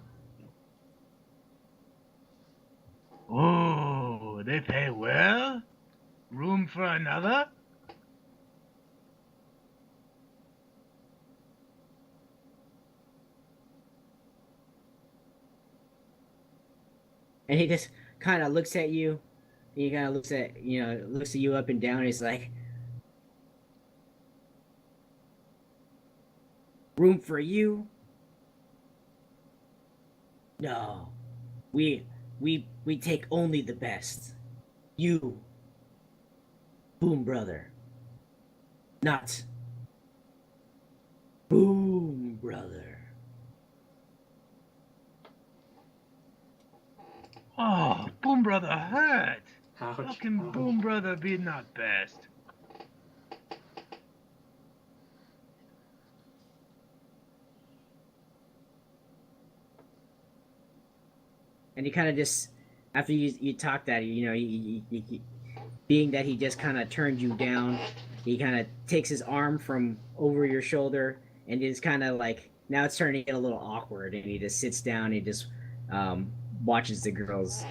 S4: Oh, they pay well? Room for another?
S5: And he just kind of looks at you. He kind of looks at you up and down. And he's like, "Room for you? No, we take only the best. You, Boom brother, not Boom brother."
S4: Oh, Boom brother hurt.
S2: Ouch.
S4: How can Boom brother be not best?
S5: And he kind of just, after you talk that, being that he just kind of turned you down, he kind of takes his arm from over your shoulder and is kind of like, now it's starting to get a little awkward, and he just sits down. He just watches the girls.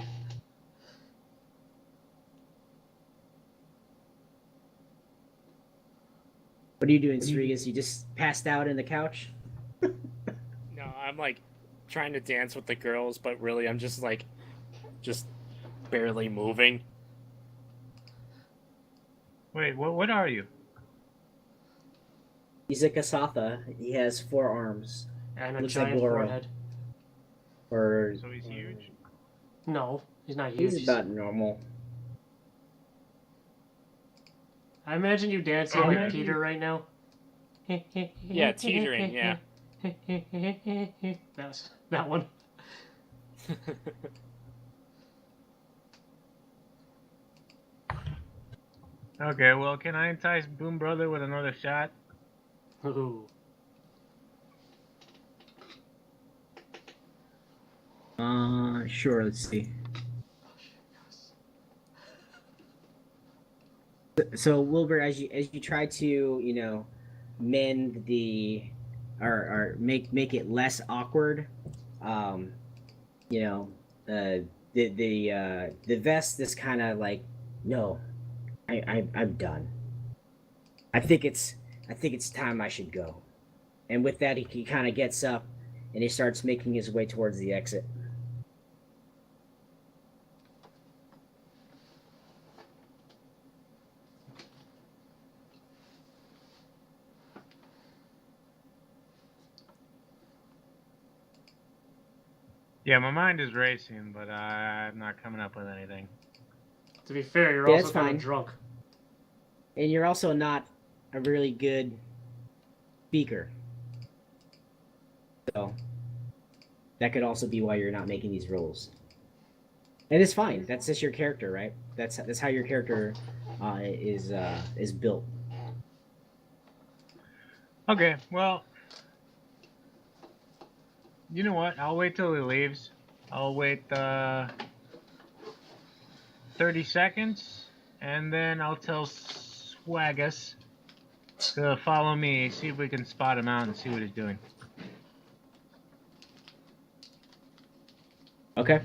S5: What are you doing, Strigas? You just passed out in the couch?
S3: No, I'm like trying to dance with the girls, but really I'm just like just barely moving.
S4: Wait, what are you?
S5: He's a Kasatha. He has 4 arms.
S2: And a
S5: Looks like
S2: giant
S5: Goro.
S2: forehead.
S5: Or
S4: So he's huge?
S2: No, he's not huge.
S5: he's about normal.
S2: I imagine you dancing
S4: Oh,
S2: like
S4: yeah.
S2: Peter right now.
S3: Yeah, teetering, yeah.
S2: That's that one.
S4: Okay, well, can I entice Boom Brother with another shot?
S2: Ooh.
S5: Sure. Let's see. So Wilbur, as you try to mend the or make it less awkward, um, you know, the vest is kind of like, no, I'm done. I think it's time I should go. And with that, he kind of gets up and he starts making his way towards the exit.
S4: Yeah, my mind is racing, but I'm not coming up with anything.
S2: To be fair, you're
S5: Yeah,
S2: also
S5: that's
S2: kind
S5: fine.
S2: of drunk.
S5: And you're also not a really good speaker. So that could also be why you're not making these rolls. And it's fine. That's just your character, right? That's how your character is built.
S4: Okay, well, you know what? I'll wait till he leaves. I'll wait 30 seconds, and then I'll tell Swaggus to follow me, see if we can spot him out and see what he's doing.
S5: Okay.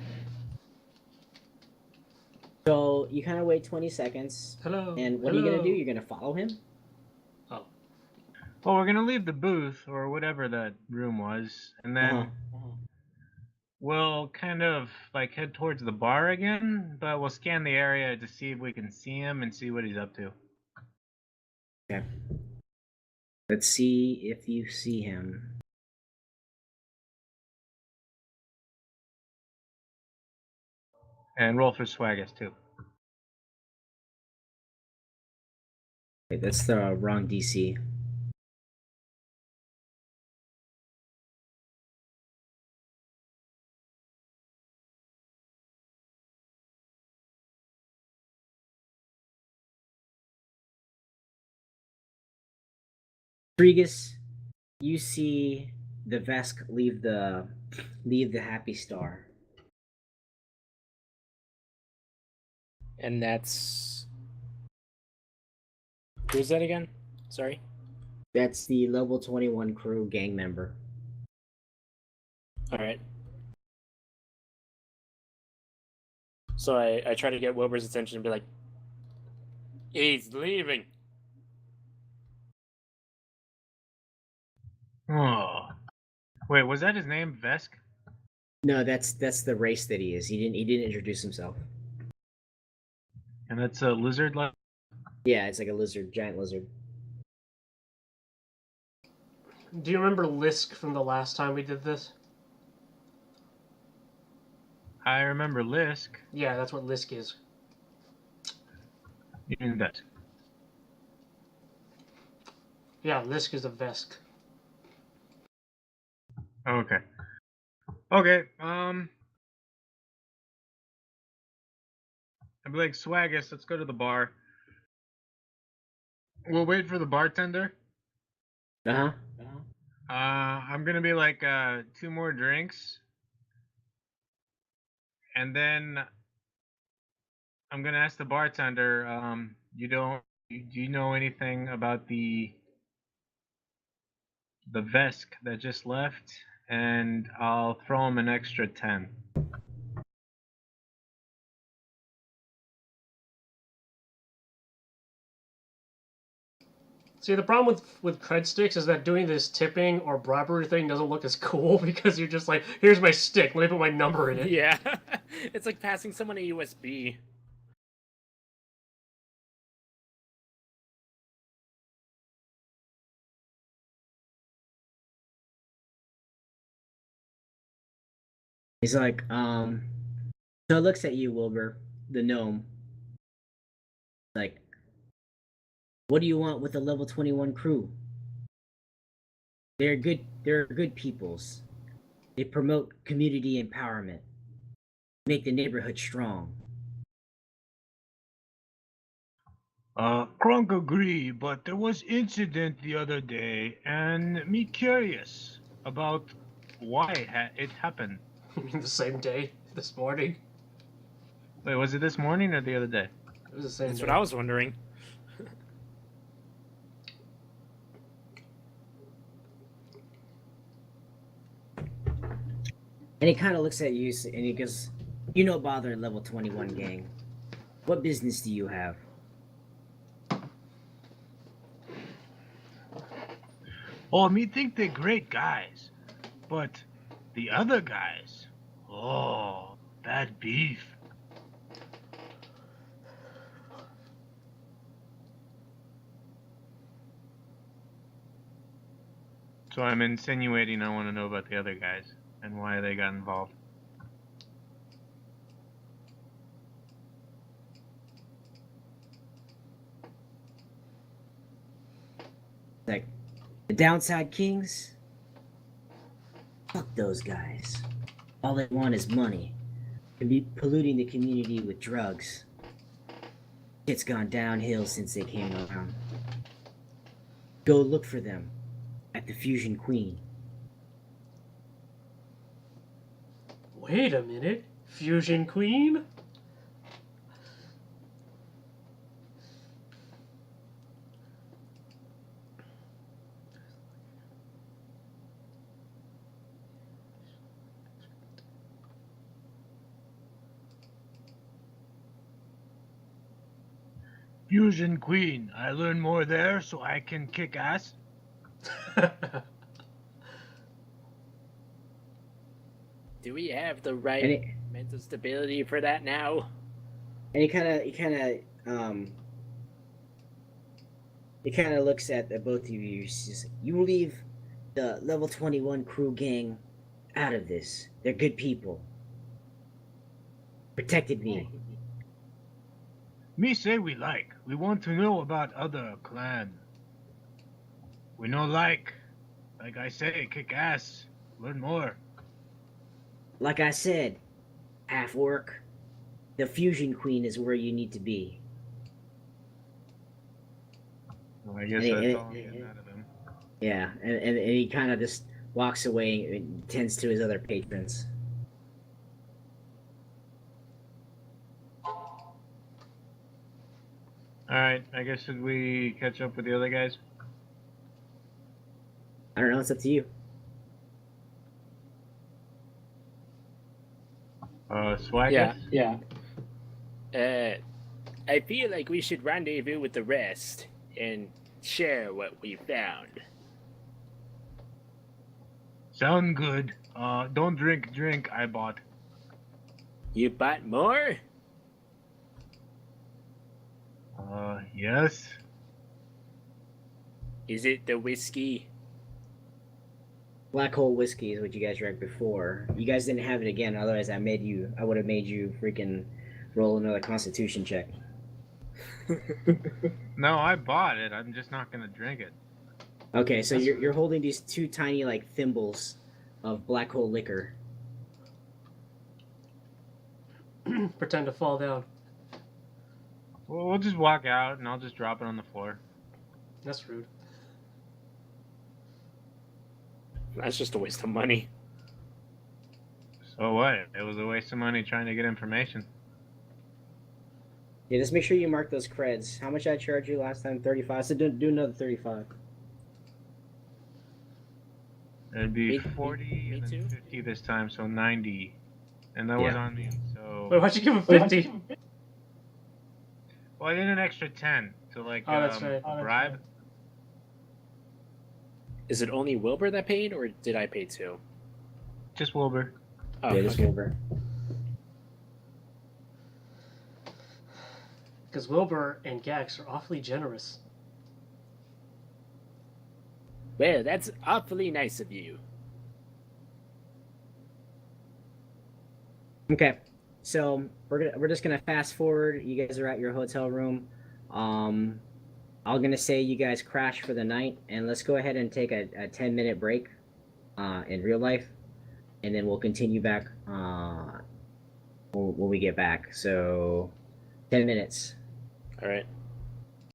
S5: So you kind of wait 20 seconds,
S2: Hello.
S5: and what are you gonna do? You're gonna follow him?
S2: Oh.
S4: Well, we're gonna leave the booth or whatever that room was, and then we'll kind of like head towards the bar again, but we'll scan the area to see if we can see him and see what he's up to.
S5: Okay. Let's see if you see him.
S4: And roll for Swaggus too.
S5: Okay, that's the wrong DC. Rodriguez, you see the Vesk leave the Happy Star.
S3: And that's who's that again? Sorry.
S5: That's the level 21 crew gang member.
S3: All right. So I try to get Wilbur's attention and be like, he's leaving.
S4: Oh, wait, was that his name, Vesk?
S5: No, that's the race that he is. He didn't introduce himself.
S4: And that's a lizard.
S5: Yeah, it's like a lizard, giant lizard.
S2: Do you remember Lisk from the last time we did this?
S4: I remember Lisk.
S2: Yeah, that's what Lisk is.
S4: You mean that?
S2: Yeah, Lisk is a Vesk.
S4: Okay. Okay. I'd be like, Swaggus, let's go to the bar. We'll wait for the bartender.
S5: Uh-huh.
S4: I'm gonna be like 2 more drinks, and then I'm gonna ask the bartender. Do you know anything about the Vesk that just left? And I'll throw him an extra 10.
S2: See, the problem with cred sticks is that doing this tipping or bribery thing doesn't look as cool because you're just like, here's my stick, let me put my number in it.
S3: Yeah. It's like passing someone a USB.
S5: He's like, so it looks at you, Wilbur, the gnome. Like, what do you want with the level 21 crew? They're good peoples. They promote community empowerment, make the neighborhood strong.
S4: Krunk agree, but there was incident the other day, and me curious about why it happened.
S2: I mean, the same day, this morning.
S4: Wait, was it this morning or the other day?
S2: It was the same
S3: That's
S2: day.
S3: what I was wondering.
S5: And he kind of looks at you and he goes, "You no bother, level 21 gang. What business do you have?"
S4: Oh, me think they're great guys, but the other guys, oh, bad beef. So I'm insinuating I want to know about the other guys and why they got involved.
S5: Like, the Downside Kings? Fuck those guys. All they want is money. And be polluting the community with drugs. It's gone downhill since they came around. Go look for them at the Fusion Queen.
S2: Wait a minute. Fusion Queen?
S4: Fusion Queen, I learn more there so I can kick ass.
S3: Do we have the right
S5: And
S3: mental stability for that now?
S5: he kind of looks at the both of you. He says, "You leave the level 21 crew gang out of this. They're good people. Protected me."
S4: Me say we like. We want to know about other clan. We know like I say, kick ass, learn more.
S5: Like I said, half orc, the Fusion Queen is where you need to be.
S4: Well, I guess
S5: And
S4: that's all I'm getting out of him.
S5: Yeah, and he kind of just walks away and tends to his other patrons.
S4: Alright, I guess should we catch up with the other guys?
S5: I don't know, it's up to you.
S4: Swagger?
S3: Yeah. I feel like we should rendezvous with the rest and share what we found.
S4: Sound good. Don't drink I bought.
S3: You bought more?
S4: Yes.
S3: Is it the whiskey?
S5: Black Hole Whiskey is what you guys drank before. You guys didn't have it again, otherwise I would have made you freaking roll another Constitution check.
S4: No, I bought it. I'm just not gonna drink it.
S5: Okay, so you're holding these two tiny like thimbles of Black Hole liquor.
S2: Pretend to fall down.
S4: Well, we'll just walk out and I'll just drop it on the floor.
S2: That's rude.
S3: That's just a waste of money.
S4: So what? It was a waste of money trying to get information.
S5: Yeah, just make sure you mark those creds. How much I charged you last time? 35. So do another 35.
S4: It'd be
S3: Me
S4: 40
S3: me
S4: and then
S3: too.
S4: 50 this time, so 90. And that was
S5: Yeah.
S4: on me, so...
S2: Wait, why'd you give him 50?
S4: Well, I did an extra 10 to, like,
S2: Oh, that's right.
S4: bribe.
S3: Is it only Wilbur that paid, or did I pay too?
S4: Just Wilbur.
S3: Oh,
S5: Yeah, just
S3: okay.
S5: Wilbur.
S2: Because Wilbur and Gax are awfully generous.
S3: Well, that's awfully nice of you.
S5: Okay, so we're just gonna fast forward. You guys are at your hotel room. I'm gonna say you guys crash for the night, and let's go ahead and take a 10-minute break in real life, and then we'll continue back when we get back. So 10 minutes.
S3: All right.